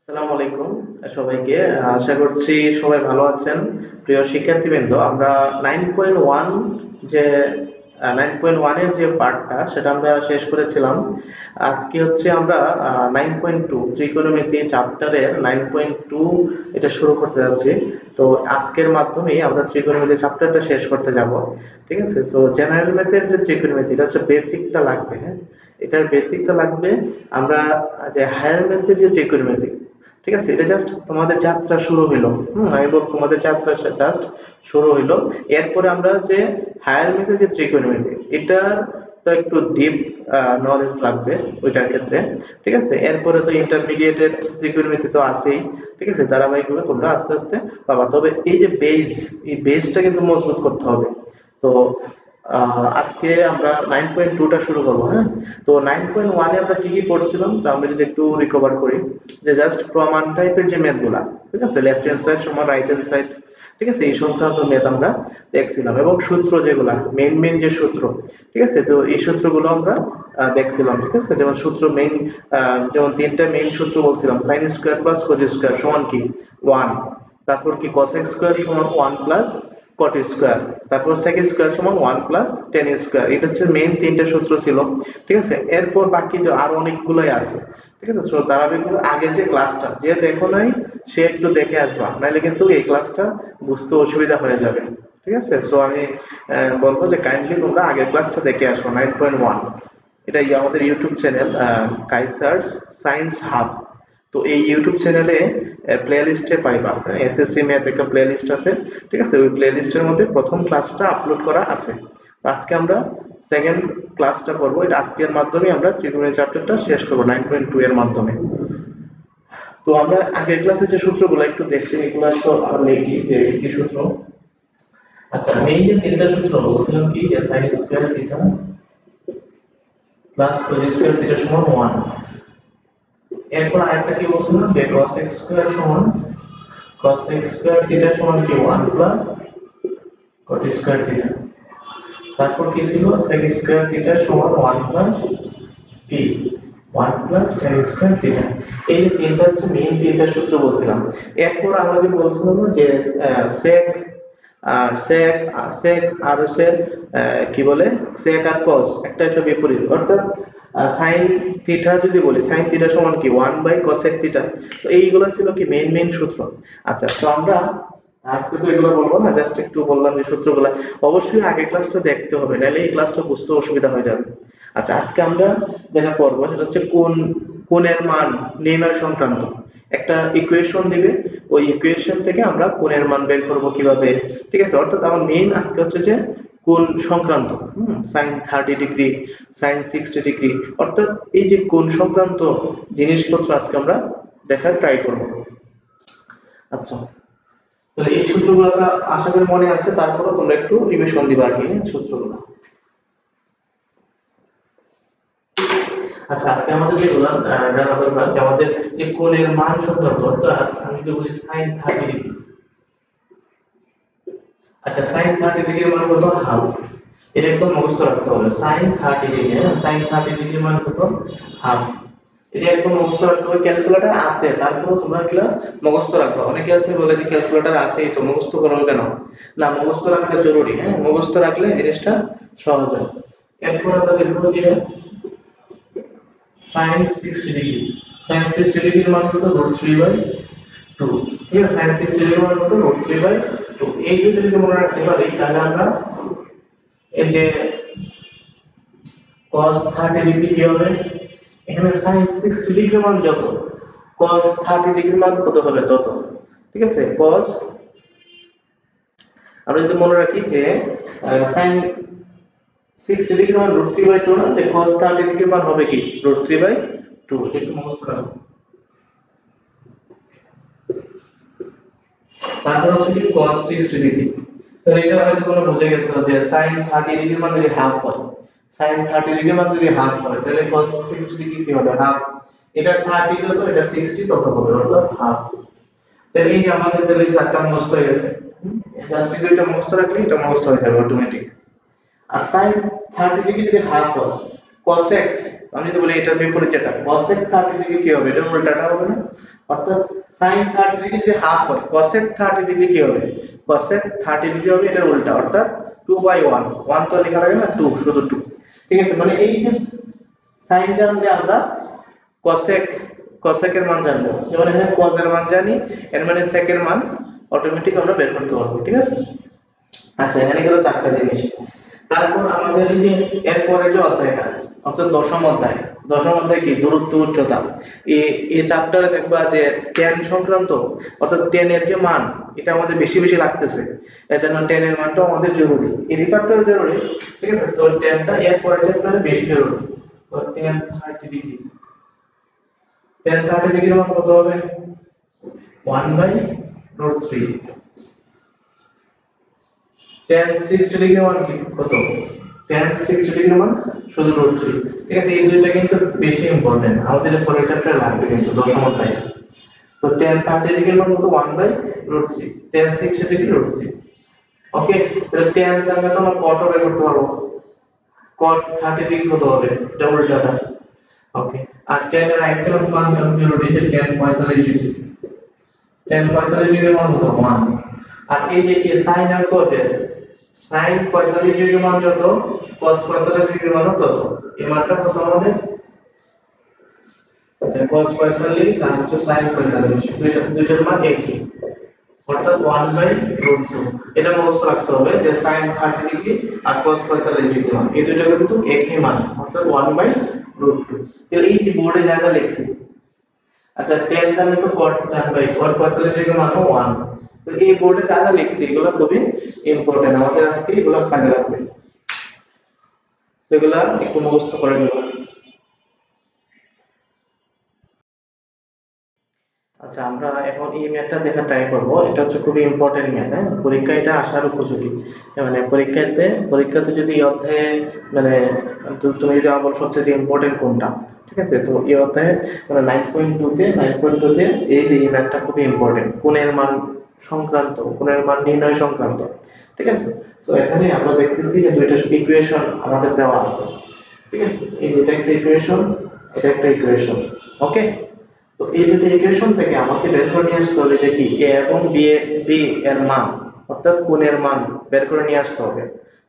আসসালামু আলাইকুম সবাইকে। আশা করছি সবাই ভালো আছেন। প্রিয় শিক্ষার্থীবৃন্দ, আমরা 9.1 যে 9.1 এর যে পার্টটা সেটা আমরা শেষ করেছিলাম। আজকে হচ্ছে আমরা 9.2 ত্রিকোণমিতি চ্যাপ্টারের 9.2 এটা শুরু করতে যাচ্ছি। তো আজকের মাধ্যমেই আমরা ত্রিকোণমিতি চ্যাপ্টারটা শেষ করতে যাব। ঠিক আছে? তো জেনারেল ম্যাথের যে ত্রিকোণমিতি এটা হচ্ছে বেসিকটা লাগবে, হ্যাঁ? এটার বেসিকটা লাগবে। আমরা যে হায়ার ম্যাথের যে ত্রিকোণমিতি, ঠিক আছে, এটা জাস্ট তোমাদের যাত্রা শুরু হইলো। আমি বলবো তোমাদের যাত্রা জাস্ট শুরু হইলো। এরপরে আমরা যে হায়ার ম্যাথের যে ত্রিকোণমিতি, এটার তো একটু ডিপ নলেজ লাগবে ওইটার ক্ষেত্রে। ঠিক আছে, এরপরে তো ইন্টারমিডিয়েটের ত্রিকোণমিতি তো আছেই। ঠিক আছে, ধারাবাহিকভাবে তোমরা আস্তে আস্তে পাবা। তবে এই যে বেজ, এই বেজটা কিন্তু মজবুত করতে হবে। তো আজকে আমরা 9.2টা শুরু করবো, হ্যাঁ? তো 9.1 এ আমরা কি কি পড়ছিলাম, তো আমরা যদি একটু রিকভার করি, যে জাস্ট প্রমাণ টাইপের যে ম্যাথগুলা, ঠিক আছে, লেফট হ্যান্ড সাইড সমান রাইট হ্যান্ড সাইড, ঠিক আছে, এই সংক্রান্ত ম্যাথ আমরা দেখছিলাম। এবং সূত্র যেগুলা মেইন যে সূত্র, ঠিক আছে, তো এই সূত্রগুলো আমরা দেখছিলাম। ঠিক আছে, যেমন সূত্র মেইন, যেমন তিনটা মেইন সূত্র বলছিলাম। সাইন স্কোয়ার প্লাস কোজ স্কোয়ার সমান কি 1, তারপর কি cosec স্কোয়ার সমান 1 প্লাস cot স্কোয়ার, তারপর sec স্কোয়ার সমান 1 প্লাস tan স্কোয়ার। এটা হচ্ছে মেইন তিনটা সূত্র ছিল। ঠিক আছে, এরপর বাকি তো আরো অনেকগুলোই আছে। ঠিক আছে, সো ধারাবাহিকভাবে আগের যে ক্লাসটা যে দেখো নাই সে একটু দেখে আসবা, নাহলে কিন্তু এই ক্লাসটা বুঝতে অসুবিধা হয়ে যাবে। ঠিক আছে, সো আমি বলবো যে কাইন্ডলি তোমরা আগের ক্লাসটা দেখে আসো 9.1। এটা আমাদের ইউটিউব চ্যানেল কাইসার্স সায়েন্স হাব। তো এই ইউটিউব চ্যানেলে প্লেলিস্টে পাইবা, এসএসসি ম্যাথ একটা প্লেলিস্ট আছে। ঠিক আছে, ওই প্লেলিস্টের মধ্যে প্রথম ক্লাসটা আপলোড করা আছে। তো আজকে আমরা সেকেন্ড ক্লাসটা করব। এটা আজকের মাধ্যমে আমরা ত্রিকোণমিতি চ্যাপ্টারটা শেষ করব 9.2 এর মাধ্যমে। তো আমরা আগের ক্লাসে যে সূত্রগুলো একটু দেখছি, এগুলো তো আমরা লিখি যে কি সূত্র। আচ্ছা, মেইন যে তিনটা সূত্র বলছিলাম কি, যে sin square theta plus cos square theta সমান 1। এরপর আরেকটা কি বলছিলাম, যে cos x স্কয়ার সমান cos x স্কয়ার থিটা সমান কি 1 প্লাস cot স্কয়ার থিটা। তারপর কি ছিল, sec স্কয়ার থিটা সমান 1 প্লাস কি 1 প্লাস tan স্কয়ার থিটা। এই যে তিনটা হচ্ছে মেইন তিনটা সূত্র বলছিলাম। এরপর আমরা যে বলছিলাম যে sec আর sec আর হচ্ছে কি বলে, sec আর cos একটা একটা বিপরীত, অর্থাৎ sin থিটা যদি বলি, sin থিটা সমান কি 1 বাই cosec থিটা। তো এইগুলা ছিল কি মেইন সূত্র। আচ্ছা, তো আমরা আজকে তো এগুলো বলবো না, জাস্ট একটু বললাম যে সূত্রগুলা অবশ্যই আগের ক্লাসটা দেখতে হবে, নাহলে এই ক্লাসটা বুঝতে অসুবিধা হয়ে যাবে। আচ্ছা, আজকে আমরা যেটা করবো সেটা হচ্ছে কোণের মান নির্ণয় সংক্রান্ত একটা ইকুয়েশন দিবে। ওই ইকুয়েশন থেকে আমরা কোণের মান বের করব কিভাবে। ঠিক আছে, অর্থাৎ আমার মেইন আজকে হচ্ছে যে কোণ সংক্রান্ত, সাইন 30 ডিগ্রি, সাইন 60 ডিগ্রি, অর্থাৎ এই যে কোণ সংক্রান্ত জিনিসপত্র আজকে আমরা দেখার ট্রাই করব। আচ্ছা, তাহলে এই সূত্রগুলো আশা করি মনে আছে, তারপরে তোমরা একটু রিভিশন দিবা আর কি, সূত্রগুলো। আচ্ছা, আজকে আমাদের যেগুলো জানা দরকার, যে আমাদের যে কোণের মান সংক্রান্ত, অর্থাৎ আমি যদি বলি সাইন 30 ডিগ্রি। আচ্ছা, সাইন 30 ডিগ্রির মান কত, হাফ। এটা একদম মুখস্থ রাখতে হবে, সাইন 30 ডিগ্রি, হ্যাঁ, সাইন 30 ডিগ্রির মান কত, হাফ। এটা একদম মুখস্থ রাখতে হবে। ক্যালকুলেটর আছে, তারপরে তোমরা এগুলা মুখস্থ রাখবা। অনেকে আছে বলে যে ক্যালকুলেটর আছেই তো মুখস্থ করবো কেন। না, মুখস্থ রাখাটা জরুরি, হ্যাঁ, মুখস্থ রাখলে জিনিসটা সহজ হয়। এরপর আমরা দেখবো যে sin 60 ডিগ্রি, sin 60 ডিগ্রির মান কত, √3/2। ঠিক আছে, sin 60 ডিগ্রির মান কত, √3/2। এই যদি মনে রাখতে পারি, তাহলে আমরা এই যে cos 30 ডিগ্রি কি হবে, এখানে sin 60 ডিগ্রির মান যত, cos 30 ডিগ্রির মান কত হবে তত। ঠিক আছে, cos, আমরা যদি মনে রাখি যে sin 60 ডিগ্রির মান √3/2 না, যে cos 30 ডিগ্রির মান হবে কি √3/2। একটু মুখস্থ রাখো। তারপর হচ্ছে কি cos 60 ডিগ্রি। তো এটা হয়তো তোমরা বুঝে গেছো যে sin 30 ডিগ্রির মান যদি হাফ হয়, sin 30 ডিগ্রির মান যদি হাফ হয়, তাহলে cos 60 ডিগ্রি কি হবে, হাফ। এটা 30 যত, এটা 60 তত হবে, অর্থাৎ হাফ। তাহলে এই যে আমাদের তাহলে এই চারটা মুখস্থ হয়ে গেছে। জাস্ট দুইটা মুখস্থ রাখলে এটা মুখস্থ হয়ে যাবে অটোমেটিক। আর sin 30 ডিগ্রি যদি হাফ হয়, cosec আমি যদি বলি এটার বিপরীত যেটা cosec 30 ডিগ্রি কি হবে, এটা উল্টাটা হবে না? অর্থাৎ sin 30 ডিগ্রি যে হাফ হয়, cosec 30 ডিগ্রি কি হবে, cosec 30 ডিগ্রি হবে এটার উল্টা, অর্থাৎ 2/1, 1 তো লেখা লাগে না, 2 শুধু 2। ঠিক আছে, মানে এই যে sin জানলে আমরা cosec cosec এর মান জানবো, যেমন এখানে cos এর মান জানি, এর মানে sec এর মান অটোমেটিক আমরা বের করতে পারবো। ঠিক আছে, আচ্ছা এখানে গেল চারটা জিনিস। তারপর আমাদের এই যে এরপরে যে অধ্যায়টা, অর্থাৎ দশম অধ্যায়, দশম অধ্যায় কি দূরত্ব উচ্চতা, এই চ্যাপ্টারে দেখবা যে tan সংক্রান্ত, অর্থাৎ tan এর যে মান এটা আমাদের বেশি বেশি লাগতেছে, এজন্য tan এর মানটা আমাদের জরুরি, এই চ্যাপ্টারে জরুরি। ঠিক আছে, তো tan টা এরপরে চ্যাপ্টারে বেশি জরুরি। তো tan 30 ডিগ্রি, tan 30 ডিগ্রি মান কত হবে, 1/√3। tan 60 ডিগ্রি মান কি কত, tan 60 ডিগ্রি মান শুধু √3। ঠিক আছে, এই দুইটা কিন্তু বেশি ইম্পর্টেন্ট, আমাদের পরের চ্যাপ্টারে লাগবে কিন্তু দশম অধ্যায়ে। তো tan 30 ডিগ্রি মান কত, 1/√3, tan 60 ডিগ্রি √3। ওকে, তাহলে tan জানলে তো আমরা cot বের করতে পারবো, cot 30 ডিগ্রি কত হবে, এটা উল্টাটা। ওকে, আর tan এর আরেকটা মান জরুরি যে tan 45 ডিগ্রি, tan 45 ডিগ্রি মান কত, 1। আর এই যে sin আর cos এর, sin 45 ডিগ্রি মান যত, cos 45 ডিগ্রি মান তত, এই মানটা কত আমাদের, cos 45 আর হচ্ছে sin 45, দুইটার মান একই, অর্থাৎ 1/√2। এটা মুখস্থ রাখতে হবে যে sin 30 ডিগ্রি আর cos 45 ডিগ্রি মান এই দুইটা কিন্তু একই মান, অর্থাৎ 1/√2। তাহলে এই যে বোর্ডে যা যা লিখছি, আচ্ছা tan জানলে তো cot জানবাই, cot 45 ডিগ্রি মান 1। তো এই বোর্ডে যা যা লিখছি এগুলো খুবই ইম্পর্টেন্ট, আমাদের আজকে এগুলো কাজে লাগবে, এগুলা একটু মুখস্থ করে নেব। আচ্ছা আমরা এখন এই ম্যাথটা দেখা ট্রাই করব, এটা হচ্ছে খুবই ইম্পর্টেন্ট ম্যাথ, হ্যাঁ পরীক্ষায় এটা আসার উপযোগী। মানে পরীক্ষাতে যদি এই অধ্যায়ে মানে তুমি যদি বলো সবচেয়ে ইম্পর্টেন্ট কোনটা, ঠিক আছে, তো এই অধ্যায়ে মানে 9.2 তে এই ম্যাথটা খুবই ইম্পর্টেন্ট, কোণের মান সংক্রান্ত, কোণের মান নির্ণয় সংক্রান্ত। ঠিক আছে, তো এখানে আমরা দেখতেছি যে দুইটা ইকুয়েশন আমাদের দেওয়া আছে। ঠিক আছে, এই দুইটা একটা ইকুয়েশন, এটা একটা ইকুয়েশন। ওকে, তো এই দুটো ইকুয়েশন থেকে আমাকে বের করে নিয়ে আসতে হবে যে কি a এবং b এর মান, অর্থাৎ কোণের মান বের করে নিয়ে আসতে হবে।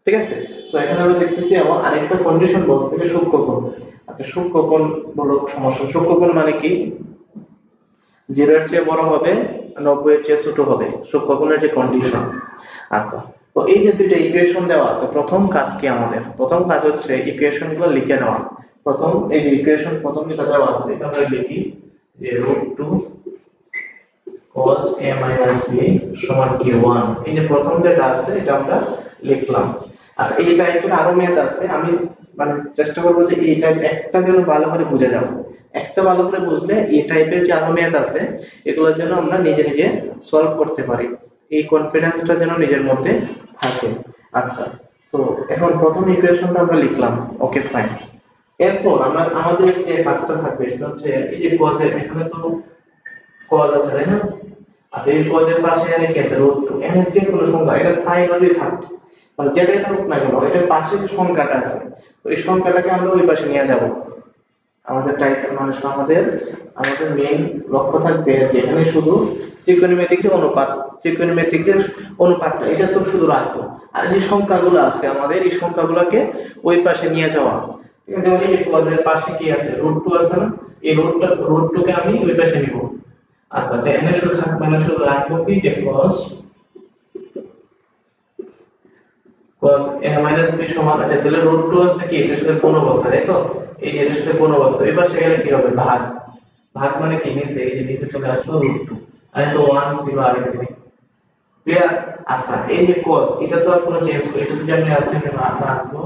ঠিক আছে, তো এখানে আমরা দেখতেছি আবার আরেকটা কন্ডিশন বলছে যে সূক্ষ্মকোণ। আচ্ছা সূক্ষ্মকোণ বলো সমস্যা, সূক্ষ্মকোণ মানে কি, 0 এর চেয়ে বড় হবে, 90 এর চেয়ে ছোট হবে, সূক্ষ্মকোণের যে কন্ডিশন। আচ্ছা, তো এই যে দুইটা ইকুয়েশন দেওয়া আছে, প্রথম কাজ কি আমাদের, প্রথম কাজ হচ্ছে ইকুয়েশনগুলো লিখে নেওয়া। প্রথম এই যে ইকুয়েশন প্রথম যেটা দেওয়া আছে এটা আমরা লিখি যে √2 cos a minus b সমান কি 1। এই যে প্রথম যেটা আছে এটা আমরা লিখলাম। আচ্ছা এই টাইপের আরো ম্যাথ আছে, আমি মানে চেষ্টা করব যে এই টাইপ একটা যেন ভালো করে বুঝে যাও, একটা ভালো করে বুঝলে এই টাইপের যে আরো ম্যাথ আছে এগুলোর জন্য আমরা নিজে নিজে সলভ করতে পারি, এই কনফিডেন্সটা যেন নিজের মধ্যে থাকে। আচ্ছা, তো এখন প্রথম ইকুয়েশনটা আমরা লিখলাম, ওকে ফাইন। এরপর আমরা আমাদের যে কাজটা থাকবে সেটা হচ্ছে এই যে cos এর, এখানে তো cos আছে তাই না, আচ্ছা এই cos এর পাশে এখানে কি আছে √2, এখানে যে কোনো সংখ্যা, এটা sin যদি থাকে মানে যেটাই থাকুক না কেন এটার পাশে যে সংখ্যাটা আছে, তো এই সংখ্যাটাকে আমরা ওই পাশে নিয়ে যাব। আমাদের টাইপ মানে আমাদের আমাদের মেইন লক্ষ্য থাকবে যে এখানে শুধু ত্রিকোণমিতিক যে অনুপাত, ত্রিকোণমিতিক যে অনুপাতটা এটা তো শুধু রাখবো, আর যে সংখ্যাগুলো আছে আমাদের এই সংখ্যাগুলোকে ওই পাশে নিয়ে যাওয়া। ঠিক আছে, যেমন এই cos এর পাশে কি আছে √2 আছে না, এই √2 কে আমি ওই পাশে নিব। আচ্ছা তো এখানে শুধু থাকবে না, শুধু রাখবো কি যে cos a minus b সমান, আচ্ছা তাহলে √2 আছে কি এটার সাথে কোন অবস্থা, তাই তো এই যে এর সাথে কোন অবস্থা, এই পাশে গেলে কি হবে ভাগ, ভাগ মানে কি নিচে, এই যে নিচে চলে আসলো √2, আর তো 1 ছিল আগে থেকে, ক্লিয়ার। আচ্ছা এই যে cos এটা তো আর কোনো চেঞ্জ করে, এটা যদি আমি আছে আমি রাখবো।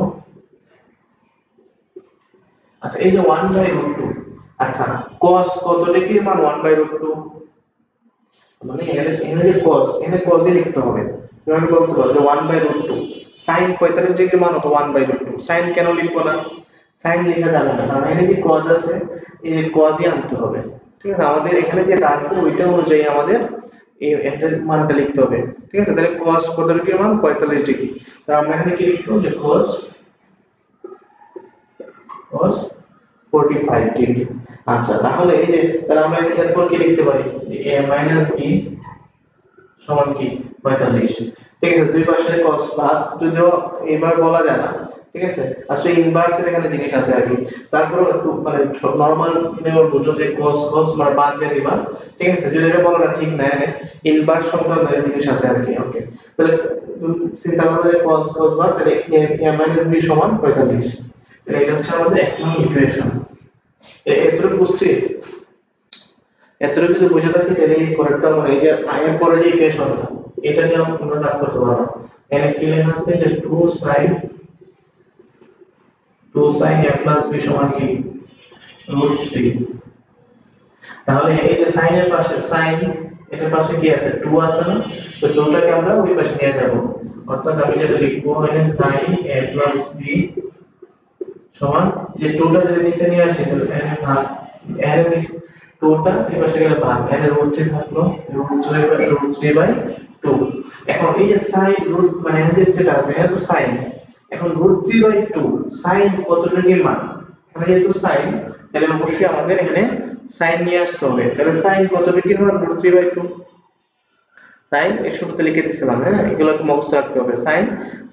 আচ্ছা এই যে 1/√2, আচ্ছা cos কত ডিগ্রি মান 1/√2, মানে এখানে যে cos এখানে cos ই লিখতে হবে, তুমি আমি বলতে পারো যে 1/√2, sin 45 ডিগ্রি মান তো 1/√2, sin কেন লিখবো না, sin লেখা যাবে না কারণ এখানে যে cos আছে এই cos ই আনতে হবে। ঠিক আছে, আমাদের এখানে যেটা আছে ওইটা অনুযায়ী আমাদের এই এটার মানটা লিখতে হবে। ঠিক আছে, তাহলে cos কত ডিগ্রি মান 45 ডিগ্রি, তো আমরা এখানে কি লিখবো যে cos 45 ডিগ্রি। আচ্ছা, তাহলে এই যে তাহলে আমরা এরপর কি লিখতে পারি, a মাইনাস b সমান কি 45। ঠিক আছে, দুই পাশে cos ভাগ যদিও এবার বলা যায় না, ঠিক আছে, আসলে ইনভার্স এর এখানে জিনিস আছে আর কি। তারপরে একটু মানে নরমাল নিয়ম বুঝো যে cos cos মানে বাদ দিয়ে দিবা, ঠিক আছে, যদি এটা বলাটা ঠিক না, ইনভার্স সংক্রান্ত একটা জিনিস আছে আর কি। ওকে, তাহলে চিন্তা করো যে cos cos বাদ, তাহলে a মাইনাস b সমান 45। তাহলে এটা হচ্ছে আমাদের এক নং ইকুয়েশন। এতটুকু বুঝছি, এতটুকু যদি বুঝে থাকি তাহলে এই পরেরটা মানে এই যে এর পরে যে ইকুয়েশনটা, এটা নিয়ে আমরা কাজ করতে পারবো। এখানে কি লেখা আছে যে 2 sin a plus b সমান কি √3। তাহলে এই যে sin এর পাশে sin, এটার পাশে কি আছে 2 আছে না, তো 2 টাকে আমরা ওই পাশে নিয়ে যাব, অর্থাৎ আমি যেটা লিখবো sin a plus b সমান, যে 2 টা যদি নিচে নিয়ে আসি তাহলে এখানে ভাগ, এখানে 2 টা এই পাশে গেলে ভাগ, এখানে √3 থাকলো, √3/2। এখন এই যে sin রুট মানে এখানে যেটা আছে এটা তো sin, এখন √3/2 sin কতটুকুর মান, এখানে যেহেতু sin, তাহলে অবশ্যই আমাদের এখানে sin নিয়ে আসতে হবে। তাহলে sin কতটুকুর মান √3/2, sin এর শুরুতে লিখে দিয়েছিলাম, হ্যাঁ, এগুলো একটু মুখস্থ রাখতে হবে। sin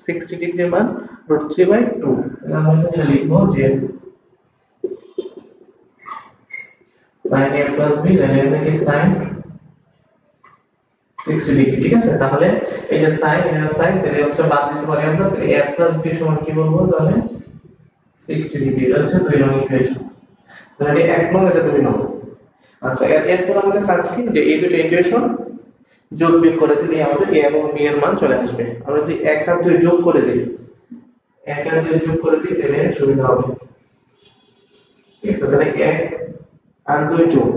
60 ডিগ্রির মান √3/2, তাহলে আমরা এখানে লিখবো যে sin a plus b, তাহলে এখানে কি sin 60 ডিগ্রি। ঠিক আছে, তাহলে এই যে sin এর sin, তাহলে হচ্ছে বাদ দিতে পারি আমরা, তাহলে a plus b সমান কি বলবো, তাহলে 60 ডিগ্রি। এটা হচ্ছে দুই নং ইকুয়েশন। তাহলে এক নং, এটা দুই নং। আচ্ছা, এরপর আমাদের কাজ কি, যে এই দুটো ইকুয়েশন যোগ বিয়োগ করে দিলে আমাদের a এবং b এর মান চলে আসবে। আমরা যদি 1 আর 2 যোগ করে দিই, 1 আর 2 যোগ করে দিই তাহলে সুবিধা হবে। ঠিক আছে, তাহলে 1 আর 2 যোগ,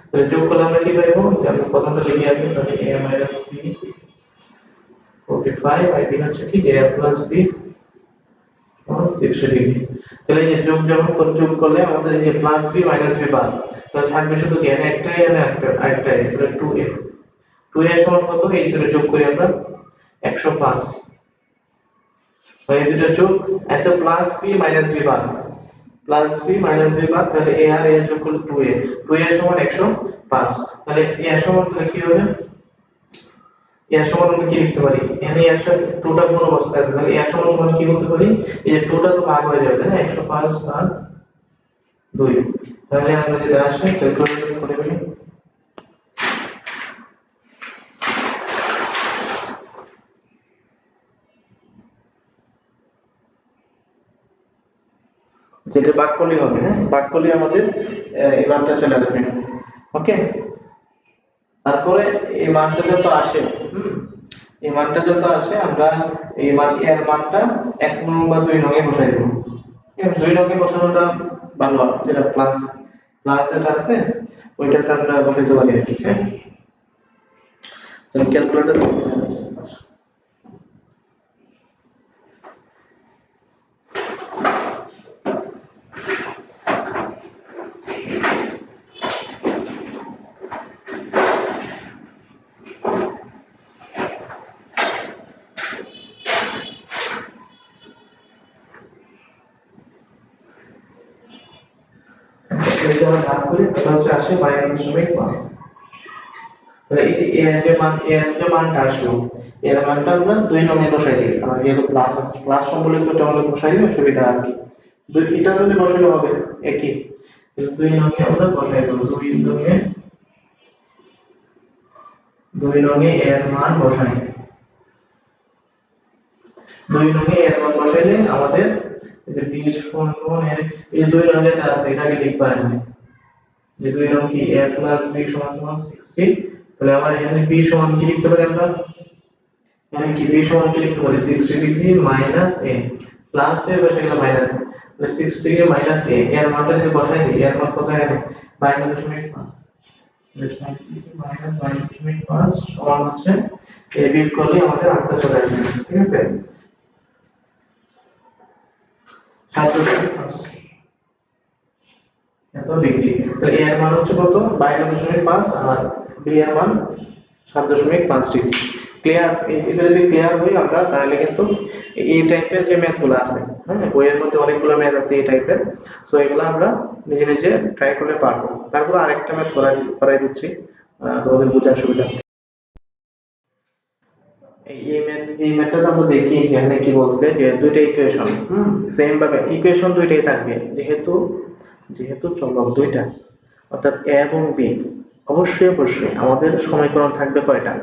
তাহলে যোগ করলে আমরা কি পাবো, যে আমরা প্রথমটা লিখে আসি, তাহলে a b 45, আর এদিকে হচ্ছে কি a b 60 ডিগ্রি। তাহলে এই যে যোগ যখন যোগ করলে আমাদের এই যে প্লাস b মাইনাস b বাদ, তাহলে থাকবে শুধু কি এখানে একটাই, এখানে একটাই, তাহলে 2a, 2a সমান কত, এই দুটো যোগ করি আমরা 105। এই দুটো যোগ, এত প্লাস b মাইনাস b বাদ, প্লাস b মাইনাস b বাদ, তাহলে a আর a যোগ করলে 2a, 2a সমান 105। তাহলে a সমান তাহলে কি হবে, a সমান আমরা কি লিখতে পারি, এখানে a এর 2 টা কোন অবস্থায় আছে, তাহলে a সমান আমরা কি বলতে পারি, এই যে 2 টা তো ভাগ হয়ে যাবে, তাই না, 105 ভাগ 2। তাহলে আমরা যেটা আসে ক্যালকুলেটর করে ফেলি, যেটা ভাগ করলে হবে, হ্যাঁ, ভাগ করলে আমাদের এই মানটা চলে আসবে। ওকে, তারপরে এই মানটা যত আসে, এই মানটা যত আসে আমরা এই মান এর মানটা 1 নং বা 2 নং এ বসাই দেব। এই 2 নং এ বসানোটা ভালো, যেটা প্লাস প্লাস যেটা আছে ওইটাতে আমরা বসাইতে পারি আর কি। হ্যাঁ, তাহলে ক্যালকুলেটর করতে হবে। এই যে আমরা ভাগ করি তাহলে হচ্ছে আসে 22.5। তাহলে এই যে এর যে মানটা আসলো, এর মানটা আমরা 2 নং এ বসাই দিই, আর যেহেতু প্লাস আছে, প্লাস সম্বলিত এটা আমরা বসাই দিলে সুবিধা আর কি। দুই এটা যদি বসালে হবে একই, তাহলে 2 নং এ আমরা বসাই দেব, 2 নং এ এর মান বসাই, 2 নং এ এর মান বসাইলে আমাদের এই যে 20 সমান এর এই 2 নং এর আছে এটাকে লিখবা এখানে, যে 2 নং কি a প্লাস b সমান 60। তাহলে আমরা এখানে b সমান কি লিখতে পারি, আমরা এখানে কি b সমান কি লিখতে পারি, 60 ডিগ্রি মাইনাস a, প্লাস এর পাশে গেলে মাইনাস, তাহলে 60 ডিগ্রি মাইনাস a এর মানটা যদি বসাই দিই, এর মান কত এখানে 22.5, তাহলে 60 ডিগ্রি মাইনাস 22.5 সমান হচ্ছে a বিয়োগ করলে আমাদের आंसर চলে আসবে। ঠিক আছে, 7.5 এত ডিগ্রি, তাহলে a এর মান হচ্ছে কত 22.5, আর b এর মান 7.5 ডিগ্রি। ক্লিয়ার? এটা যদি ক্লিয়ার হই আমরা, তাহলে কিন্তু এই টাইপের যে ম্যাথগুলো আছে, হ্যাঁ, বইয়ের মধ্যে অনেকগুলো ম্যাথ আছে এই টাইপের, সো এগুলো আমরা নিজে নিজে ট্রাই করলে পারবো। তারপর আরেকটা ম্যাথ করাই দিচ্ছি তোমাদের বোঝার সুবিধা। এই ম্যাথটা আমরা দেখি যে এখানে কি বলছে, যে দুইটা ইকুয়েশন, সেম ভাবে ইকুয়েশন দুইটাই থাকবে, যেহেতু যেহেতু চলক দুইটা, অর্থাৎ এ এবং বি, অবশ্যই অবশ্যই আমাদের সমীকরণ থাকবে কয়টা?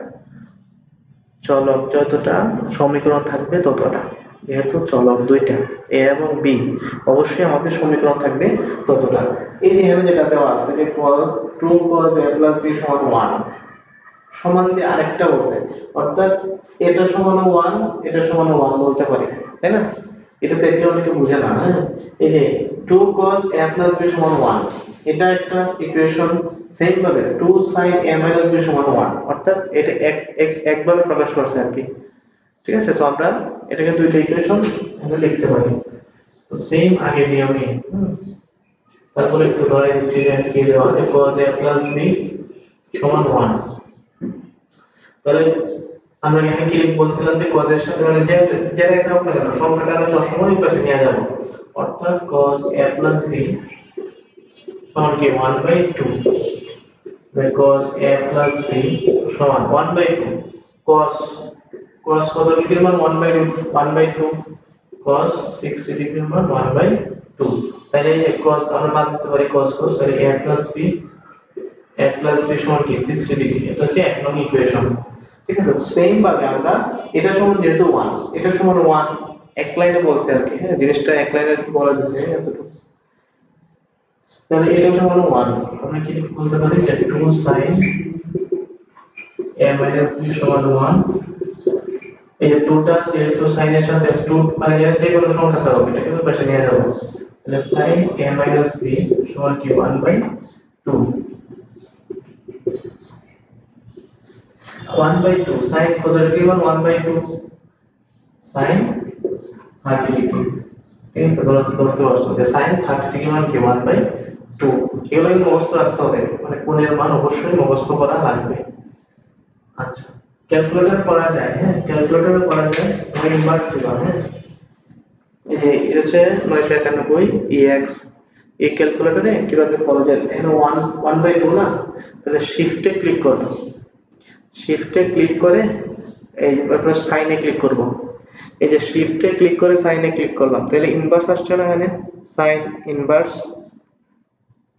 চলক যতটা সমীকরণ থাকবে ততটা। যেহেতু চলক দুইটা এ এবং বি, অবশ্যই আমাদের সমীকরণ থাকবে ততটা। এই যে এখানে যেটা দেওয়া আছে যে cos 2 cos a plus b সমান 1, সমান দিয়ে আরেকটা বলছে, অর্থাৎ এটা সমান 1, এটা সমান 1 বলতে পারি, তাই না? এটা দেখলে অনেকে বুঝে না, হ্যাঁ, এই যে 2 cos a plus b সমান 1, এটা একটা ইকুয়েশন। সেম ভাবে 2 sin a minus b সমান 1, অর্থাৎ এটা একভাবে প্রকাশ করছে আর কি। ঠিক আছে, সো আমরা এটাকে দুইটা ইকুয়েশন আমরা লিখতে পারি। তো সেম আগে নিয়মই, তারপরে একটু ধরে দিচ্ছি যে কি দেওয়া আছে, cos a plus b সমান 1। তাহলে আমরা এখানে কি বলছিলাম যে cos এর সাথে মানে যে রেখা হোক না কেন সংখ্যাটা আমরা সবসময় পাশে নিয়ে যাব, অর্থাৎ cos a plus b সমান কি 1/2, cos a plus b সমান 1/2 cos, কত ডিগ্রির মান 1/2, cos 60 ডিগ্রির মান 1/2। তাহলে এই cos আমরা বাদ দিতে পারি cos, তাহলে a plus b সমান কি 60 ডিগ্রি, এটা হচ্ছে এক নং ইকুয়েশন। ঠিক আছে, সেম ভাবে আমরা এটা সমান যেহেতু 1, এটা সমান 1 এক লাইনে বলছে আর কি, হ্যাঁ, জিনিসটা এক লাইনে বলা দিয়েছে এতটুকু। তাহলে এটা সমান 1, আমরা কি বলতে পারি যে 2 sin a minus b সমান 1। এই যে 2 টা যেহেতু sin এর সাথে 2 মানে যে কোনো সংখ্যা থাকবে, এটা কিন্তু পাশে নিয়ে যাব, তাহলে sin a minus b সমান কি 1/2, 1/2 sin কত ডিগ্রি মান 1/2 sin 30 ডিগ্রি। ঠিক আছে, তোমরা ধরতে পারছো যে sin 30 ডিগ্রি মান কি 1/2। এগুলো কিন্তু মুখস্থ রাখতে হবে, মানে কোণের মান অবশ্যই মুখস্থ করা লাগবে। আচ্ছা, ক্যালকুলেটর করা যায়, হ্যাঁ, ক্যালকুলেটর করা যায়, তুমি ইনভার্স দিবা, হ্যাঁ, এই যে এটা হচ্ছে 991 ex, এই ক্যালকুলেটরে কিভাবে করা যায়, এখানে 1/2 না, তাহলে শিফটে ক্লিক করব, শিফটে ক্লিক করে এই তারপর সাইনে ক্লিক করব, এই যে শিফটে ক্লিক করে সাইনে ক্লিক করলাম, তাহলে ইনভার্স আসছে না এখানে, সাইন ইনভার্স,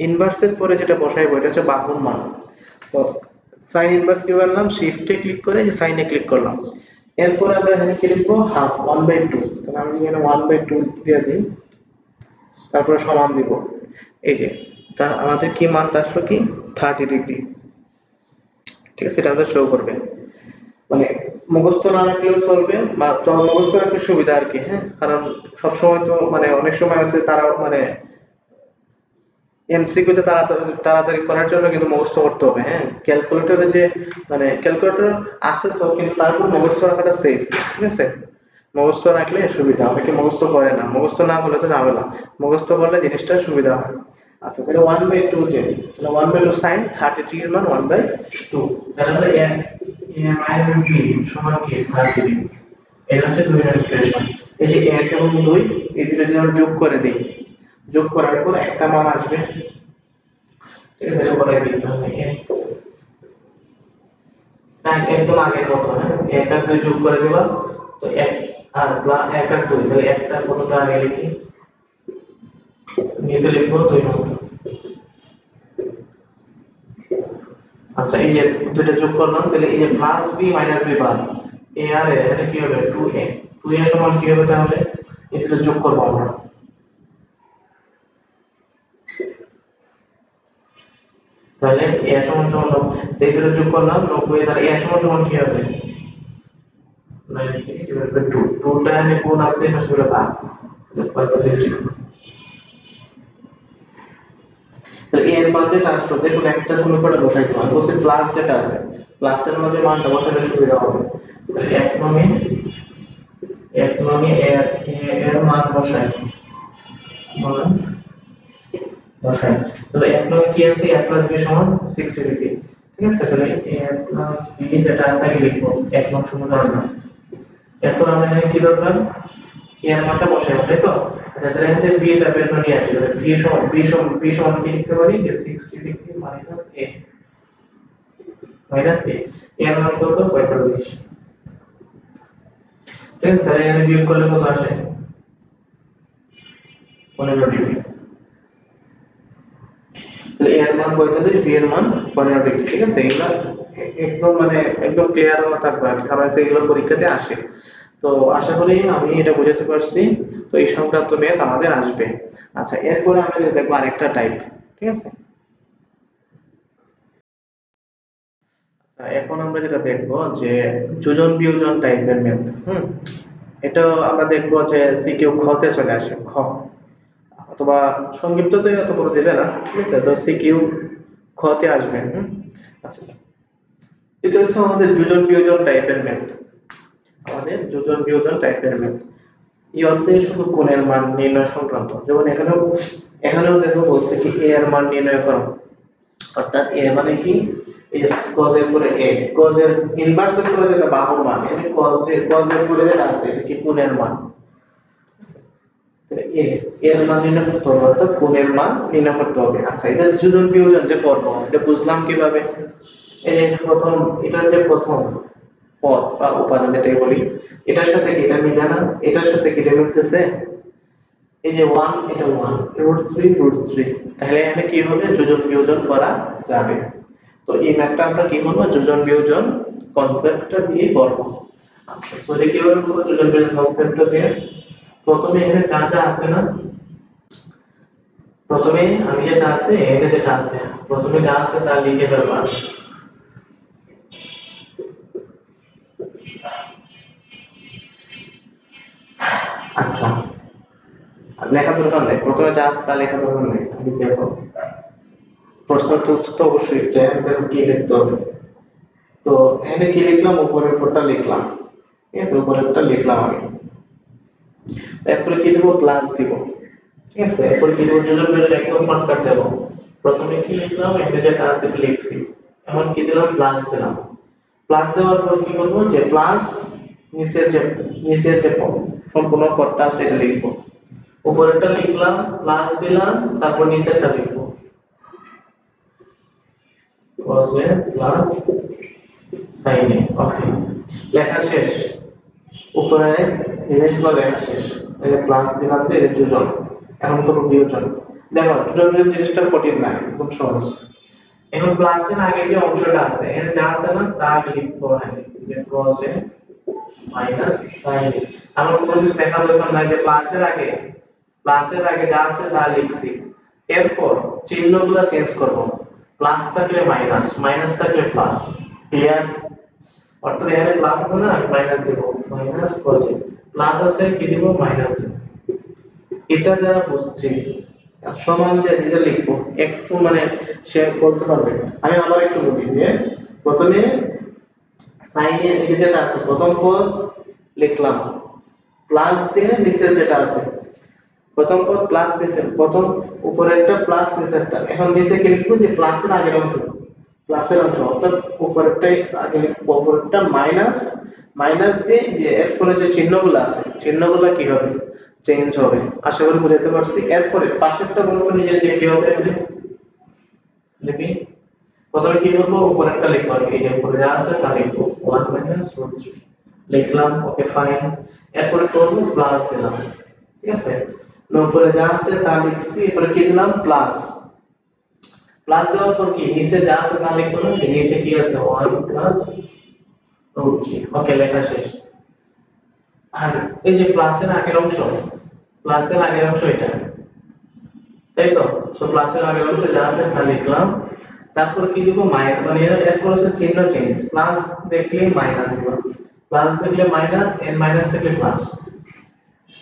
ইনভার্সের পরে যেটা বসাইবো এটা হচ্ছে বাহুর মান। তো সাইন ইনভার্স কি করলাম, শিফটে ক্লিক করে যে সাইনে ক্লিক করলাম, এরপর আমরা এখানে কি লিখবো, হাফ 1/2, তাহলে আমি এখানে 1/2 দিয়ে দিই, তারপরে সমান দিব, এই যে তা আমাদের কি মানটা আসলো কি 30 ডিগ্রি। ঠিক আছে, এটা আমাদের শো করবে, মানে মুখস্থ না রাখলেও চলবে, বা তখন মুখস্থ রাখলে সুবিধা আর কি, হ্যাঁ, কারণ সবসময় তো মানে অনেক সময় আছে তারা মানে এমসিকিউ তে তাড়াতাড়ি তাড়াতাড়ি করার জন্য কিন্তু মুখস্থ করতে হবে, হ্যাঁ, ক্যালকুলেটরে যে মানে ক্যালকুলেটর আছে তো, কিন্তু তারপর মুখস্থ রাখাটা সেফ। ঠিক আছে, মুখস্থ রাখলে সুবিধা, অনেকে মুখস্থ করে না, মুখস্থ না হলে তো ঝামেলা, মুখস্থ করলে জিনিসটা সুবিধা হয়। আচ্ছা, তাহলে 1/2 যে, তাহলে 1/2 sin 30 ডিগ্রির মান 1/2, তাহলে আমরা a মাইনাস b সমান কি 30 ডিগ্রি, এটা হচ্ছে দুই নম্বর ইকুয়েশন। এই যে 1 এবং 2 এই দুটো যদি আমরা যোগ করে দিই, যোগ করার পর একটা মান আসবে, ঠিক আছে, এটা বলাই দিতে হবে, না একদম আগের মতো, হ্যাঁ, 1 আর 2 যোগ করে দিবা, তো 1 আর 1 আর 2, তাহলে একটা কতটা আগে লিখি, নিচে লিখবো 2 নম্বর। আচ্ছা, এই যে দুটো যোগ করলাম, তাহলে এই যে প্লাস বি মাইনাস বি বাদ, এ আর এ, এখানে কি হবে 2a, 2a সমান কি হবে, তাহলে এই দুটো যোগ করবো আমরা, তাহলে a সমান সমান এই দুটো যোগ করলাম 90, তাহলে a সমান সমান কি হবে 90 divided by 2, 2 টা এখানে কোণ আছে সেটা ভাগ, 45 ডিগ্রি। তাহলে এর মান যেটা আসলো, দেখুন একটা সমীকরণে বসাই দিলাম, বলছে প্লাস যেটা আছে, প্লাসের মধ্যে মানটা বসালে সুবিধা হবে, তাহলে এক নমে এর মান বসাই, মান বসাই, তাহলে এক নমে কি আছে a plus b সমান 60 ডিগ্রি। ঠিক আছে, তাহলে a প্লাস b যেটা আছে আগে লিখবো 1 নং সমীকরণ। এরপর আমরা এখানে কি দরকার, a এর মানটা বসাবো, তাই তো? আচ্ছা, তাহলে এখান থেকে b টা বের করে নিয়ে আসি। তাহলে b সমান কি লিখতে পারি, যে 60 degree minus a, minus a এর মান কত, 45। ঠিক আছে, তাহলে এখানে বিয়োগ করলে কত আসে, 15 ডিগ্রি। তাহলে a এর মান 45, b এর মান 15 ডিগ্রি। ঠিক আছে, এগুলা একদম মানে একদম ক্লিয়ার হওয়া থাকবে আর কি, কারণ এগুলো পরীক্ষাতে আসে। তো আশা করি আমি এটা বোঝাতে পারছি। তো এই সংক্রান্ত ম্যাথ আমাদের আসবে। আচ্ছা, এরপরে আমরা যেটা দেখবো আরেকটা টাইপ। ঠিক আছে, এখন আমরা যেটা দেখবো যে যোজন বিয়োজন টাইপের ম্যাথ। এটা আমরা দেখবো যে সিকিউ খতে চলে আসে, খ অথবা সংক্ষিপ্ত তো এত করে দেবে না। ঠিক আছে, তো সিকিউ খতে আসবে। আচ্ছা, এটা হচ্ছে আমাদের যোজন বিয়োজন টাইপের ম্যাথ। আমাদের যোজন বিয়োজন টাইপের ম্যাথ এই অর্থে শুধু কোণের মান নির্ণয় সংক্রান্ত। যেমন এখানেও দেখো বলছে কি a এর মান নির্ণয় করো, অর্থাৎ a মানে কি cos এর পরে a, cos এর ইনভার্স এর পরে যেটা বাহুর মান, মানে cos এর পরে যেটা আছে এটা কি কোণের মান। তাহলে a এর মান নির্ণয় করতে হবে, অর্থাৎ কোণের মান নির্ণয় করতে হবে। আচ্ছা, এটা যোজন বিয়োজন যে করব এটা বুঝলাম কিভাবে, এই যে প্রথম, এটার যে প্রথম পদ বা উপাদান যেটাই বলি, এটার সাথে কি এটা মিলে না, এটার সাথে কি এটা মিলতেছে, এই যে 1 এটা 1 √3 তাহলে এখানে কি হবে, যোজন বিয়োজন করা যাবে। তো এই ম্যাথটা আমরা কি করব, যোজন বিয়োজন কনসেপ্টটা দিয়ে করব। আচ্ছা, তো এটা কিভাবে করব, যোজন বিয়োজন কনসেপ্টটা দিয়ে প্রথমে এখানে যা যা আছে না, প্রথমে আমি যেটা আছে এখানে যেটা আছে, প্রথমে যা আছে তা লিখে ফেলবা। আচ্ছা, আর লেখা দরকার নেই, প্রথমে যা আছে তা লেখা দরকার নেই, আমি দেখো প্রশ্ন তুলছে তো অবশ্যই যে দেখো কি লিখতে হবে। তো এখানে কি লিখলাম, উপরের পরটা লিখলাম। ঠিক আছে, উপরেরটা লিখলাম আমি। এরপরে কি দেব, প্লাস দিব। ঠিক আছে, এরপরে কি দেব, যোজন বিয়োজন একদম পারফেক্ট দেব। প্রথমে কি লিখলাম, এখানে যেটা আছে এটা লিখছি, এখন কি দিলাম, প্লাস দিলাম। প্লাস দেওয়ার পর কি করব, যে প্লাস নিচের যে সম্পূর্ণ পদটা আছে এটা লিখবো। উপরেরটা লিখলাম, প্লাস দিলাম, তারপর নিচেরটা লিখবো, cos a plus sin a। ওকে, লেখা শেষ। উপরে জিনিসগুলো লেখা শেষ। এই যে প্লাস দিলাম, যে এর যোজন, এখন করব বিয়োজন। দেখো যোজন বিয়োজন জিনিসটা কঠিন না, একদম সহজ। এখন প্লাসের আগে যে অংশটা আছে এখানে যা আছে না তা লিখবো, যে cos a minus sin a। আমার কোনো কিছু দেখা দরকার নাই, যে প্লাসের আগে যা আছে তা লিখছি। এরপর চিহ্নগুলো চেঞ্জ করব, প্লাস থাকলে মাইনাস, মাইনাস থাকলে প্লাস। ক্লিয়ার? অর্থাৎ এখানে প্লাস আছে না, আমি মাইনাস দেব, মাইনাস cos a, প্লাস আছে কি দেব, মাইনাস দেব। এটা যারা বুঝছে সমান দিয়ে নিজে লিখবো, একটু মানে সে বলতে পারবে। আমি আবার একটু বলি যে প্রথমে sin এর এই যেটা আছে প্রথম পদ লিখলাম, প্লাস দিয়ে নিচের যেটা আছে, প্রথম পদ প্লাস নিচের, প্রথম উপরেরটা প্লাস নিচেরটা। এখন নিচে কি লিখবো, যে প্লাসের আগের অংশ, প্লাসের অংশ অর্থাৎ উপরেরটাই আগে লিখবো, উপরেরটা মাইনাস, মাইনাস দিয়ে যে এরপরে যে চিহ্নগুলো আছে চিহ্নগুলো কি হবে, চেঞ্জ হবে। আশা করি বুঝাতে পারছি। এরপরে পাশেরটা বলতো নিজে নিজে কি হবে, লিখি। প্রথমে কি করবো, উপরেরটা লিখবো, এই যে উপরে যা আছে তা লিখবো, 1 √3 লিখলাম। ওকে, ফাইন। এরপরে করব প্লাস দিলাম। ঠিক আছে, উপরে যা আছে তা লিখছি, এরপরে কি দিলাম, প্লাস। প্লাস দেওয়ার পর কি নিচে যা আছে তা লিখবো না, যে নিচে কি আছে, 1 √3। ওকে, লেখা শেষ। আর এই যে প্লাসের আগের অংশ এটা, তাই তো? সো প্লাসের আগের অংশ যা আছে তা লিখলাম। তারপর কি দিব, মাইনাস, মানে এরপর হচ্ছে চিহ্ন চেঞ্জ, প্লাস দেখলে মাইনাস দিব, প্লাস দেখলে মাইনাস, এন মাইনাস দেখলে প্লাস।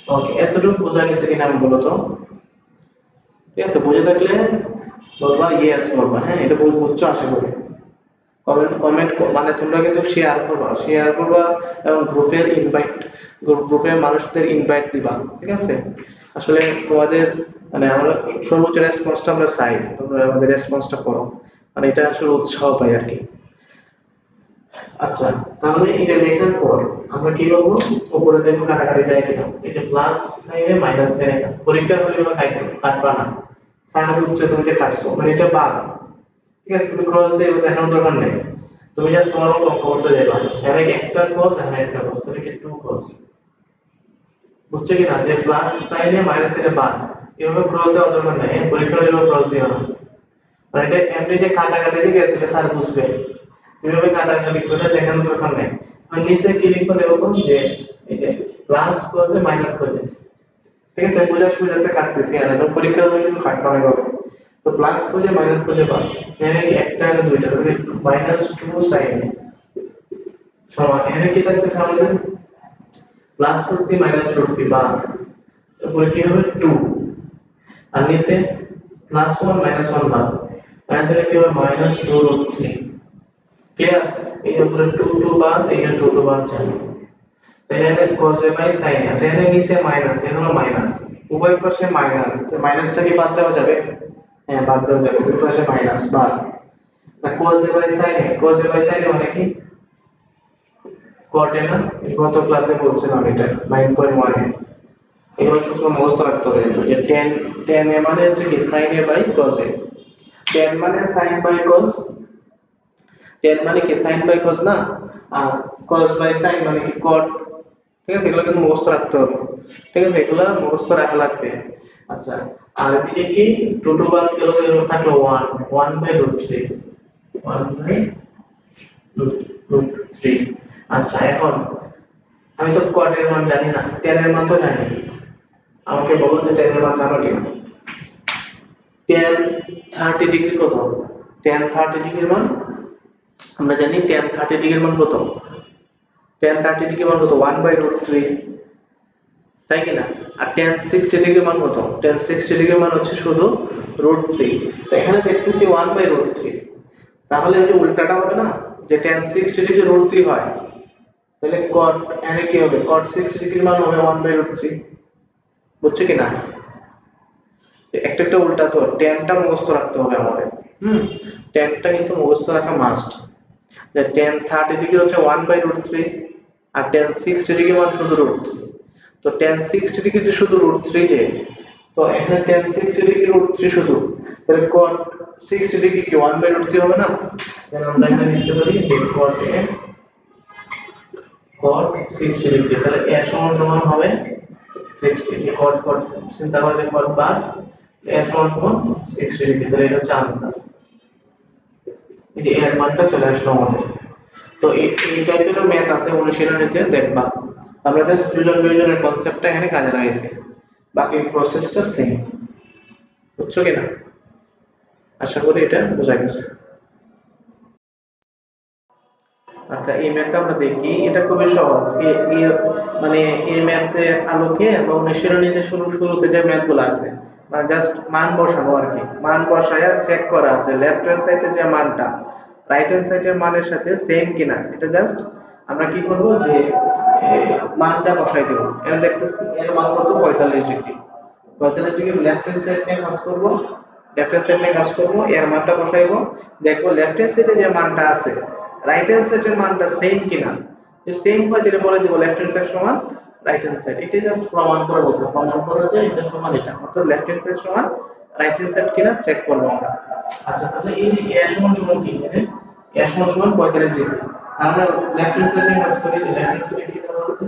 ওকে, এতটুকু বোঝা গেছে কিনা আমি বলো তো? ঠিক আছে, বুঝে থাকলে বলবা ইয়েস বলবা। হ্যাঁ, এটা বুঝছো আশা করি। কমেন্ট মানে তোমরা কিন্তু শেয়ার করবা এবং গ্রুপের মানুষদের ইনভাইট দিবা। ঠিক আছে, আসলে তোমাদের মানে আমরা সর্বোচ্চ রেসপন্সটা আমরা চাই, তোমরা আমাদের রেসপন্সটা করো। মানে এটা আসলে উৎসাহ পাই আর কি। আচ্ছা, তাহলে এটা লেখার পর আমরা কি করবো, উপরে দেখবো কাটাকাটি যায় কিনা। এই যে প্লাস সাইনে মাইনাস সাইনে পরীক্ষার হলে বা কাটবা না, সাইনের উচ্চ তুমি যে কাটছো মানে এটা বাদ, ঠিক আছে, তুমি ক্রস দিয়ে দেখানোর দরকার নেই, তুমি জাস্ট তোমার মতো অঙ্ক করতে যাবা, এখানে একটা ক্রস এখানে একটা ক্রস, তাহলে কি টু ক্রস, বুঝছো কিনা, যে প্লাস সাইনে মাইনাস সাইনে বাদ, এভাবে ক্রস দেওয়ার দরকার নেই, পরীক্ষার হলে ক্রস দিও না, মানে এটা এমনি যে কাটাকাটি যে গেছে এটা স্যার বুঝবে, এভাবে কাটাকাটি করে দেখানোর দরকার নেই। আর নিচে কি লিখবো দেখো তো, যে এই যে প্লাস করবে মাইনাস করবে, ঠিক আছে, বোঝার সুবিধাতে কাটতেছি, আর এটা পরীক্ষার হলে কিন্তু কাটতে হবে। তো প্লাস করলে মাইনাস করলে বাদ, এখানে কি একটা আর দুইটা, তাহলে মাইনাস টু সাইন সমান, এখানে কি থাকতেছে আমাদের প্লাস করতে মাইনাস করতে বাদ, তারপরে কি হবে টু, আর নিচে প্লাস ওয়ান মাইনাস ওয়ান বাদ, তাহলে কি হবে minus two root three, clear. এই উপরে টু টু বাদ, এই টু টু বাদ যায়, তাহলে এখানে cos a বাই sin আছে, এখানে নিচে মাইনাস, এখানে মাইনাস, উভয় পাশে মাইনাস, তো মাইনাসটা কি বাদ দেওয়া যাবে, হ্যাঁ বাদ দেওয়া যাবে, দুই পাশে মাইনাস বাদ, তা cos a by sin a, cos a by sin a মানে কি cot a না, এই গত ক্লাসে বলছিলাম এটা 9.1 এ, এগুলো সূত্র মুখস্থ রাখতে হবে, তো যে tan a মানে হচ্ছে কি sin a by cos a, tan মানে sin বাই cos, tan মানে কি sin বাই cos না, আর cos বাই sin মানে কি cot, ঠিক আছে, এগুলো কিন্তু মুখস্থ রাখতে হবে, ঠিক আছে, এগুলো মুখস্থ রাখা লাগবে। আচ্ছা, আর এদিকে কি 2 2 বাদ গেল, এর থাকলো 1 1 বাই রুট 3, 1 বাই রুট 3। আচ্ছা, এখন আমি তো cot এর মান জানি না, tan এর মান তো জানি, আমাকে বলো যে tan এর মান জানো কিনা। tan 30 ডিগ্রি কত, tan 30 ডিগ্রির মান আমরা জানি, tan 30 ডিগ্রির মান কত, tan 30 ডিগ্রির মান কত 1 বাই রুট 3, তাই কি না, আর tan 60 ডিগ্রি মান কত, tan 60 ডিগ্রি মান হচ্ছে শুধু √3, তো এখানে দেখতেছি 1 বাই √3, তাহলে এই যে উল্টাটা হবে না, যে tan 60 ডিগ্রি √3 হয়, তাহলে cot এখানে কি হবে, cot 60 ডিগ্রি মান হবে 1 বাই √3, বুঝছো কি না, একটা একটা উল্টা, তো tanটা মুখস্থ রাখতে হবে আমাদের, tanটা কিন্তু মুখস্থ রাখা মাস্ট, যে tan 30 ডিগ্রি হচ্ছে 1 বাই √3, আর tan 60 ডিগ্রি মান শুধু √3, তো tan 60 ডিগ্রি যে শুধু √3 যে, তো এখানে tan 60 ডিগ্রি √3 শুধু, তাহলে cot 60 ডিগ্রি কি 1 বাই √3 হবে না, তাহলে আমরা এখানে লিখতে পারি যে cot 60 ডিগ্রি, তাহলে a সমান সমান হবে 60 ডিগ্রি, cot চিন্তা করলে cot বাদ, a সমান সমান 60 ডিগ্রি, তাহলে এটা হচ্ছে आंसर, এই যে এর মানটা চলে আসলো আমাদের। তো এই টাইপের ম্যাথ আছে অনুশীলনীতে দেখবা, আমরা জাস্ট ফিউশন বিয়োজনের কনসেপ্টটা এখানে কাজে লাগাইছি, বাকি প্রসেসটা সেম, বুঝছো কিনা, আশা করি এটা বোঝা গেছে। আচ্ছা, এই ম্যাথটা আমরা দেখি, এটা খুবই সহজ, মানে এই ম্যাথের আলোকে আমরা অনুশীলনীতে শুরুতে যে ম্যাথগুলো আছে, মানে জাস্ট মান বসানো আর কি, মান বসায়া চেক করা আছে লেফট হ্যান্ড সাইডে যে মানটা রাইট হ্যান্ড সাইডের মানের সাথে সেম কিনা, এটা জাস্ট আমরা কি করব, যে মানটা বসাই দেব, এখানে দেখতেছি এর মান কত 45 degree, 45 degree left hand side নিয়ে কাজ করব, লেফট হ্যান্ড সাইড নিয়ে কাজ করব, এর মানটা বসাইবো, দেখবো লেফট হ্যান্ড সাইডে যে মানটা আছে রাইট হ্যান্ড সাইডের মানটা সেম কিনা, যদি সেম হয় তাহলে বলে দিব লেফট হ্যান্ড সাইড সমান রাইট হ্যান্ড সাইড, এটা জাস্ট প্রমাণ করে বলছে, প্রমাণ করে যে এটা সমান এটা, অর্থাৎ লেফট হ্যান্ড সাইড সমান রাইট হ্যান্ড সাইড কিনা চেক করব আমরা। আচ্ছা, তাহলে এই যে a সমান সমান কি, মানে a সমান সমান 45 ডিগ্রি, আমরা লেফট হ্যান্ড সাইডে কাজ করি, লেফট হ্যান্ড সাইডে কি দেওয়া আছে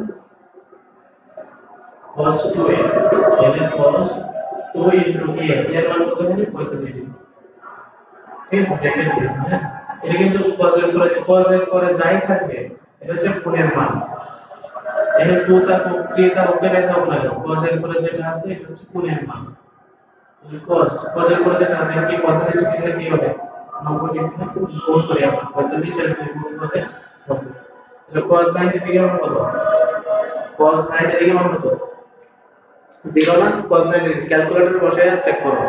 cos 2a, তাহলে cos 2 into a এর মান কত হবে 45 ডিগ্রি, ঠিক আছে, ব্র্যাকেট দিয়েছি, হ্যাঁ, এটা কিন্তু cos এর পরে যাই থাকবে এটা হচ্ছে কোণের মান, এখানে 2 থাকুক 3 থাকুক যেটাই থাকুক না কেন, cos এর পরে যেটা আছে এটা হচ্ছে কোণের মান, তাহলে cos এর পরে যেটা আছে কি 45 ডিগ্রি কি হবে 90 ডিগ্রি, গুণ করি আমরা 45 এর গুণ করে 90, তাহলে cos 90 ডিগ্রি মান কত, cos 90 ডিগ্রি মান কত, 0 না, cos 90 ডিগ্রি ক্যালকুলেটর বসায় চেক করো,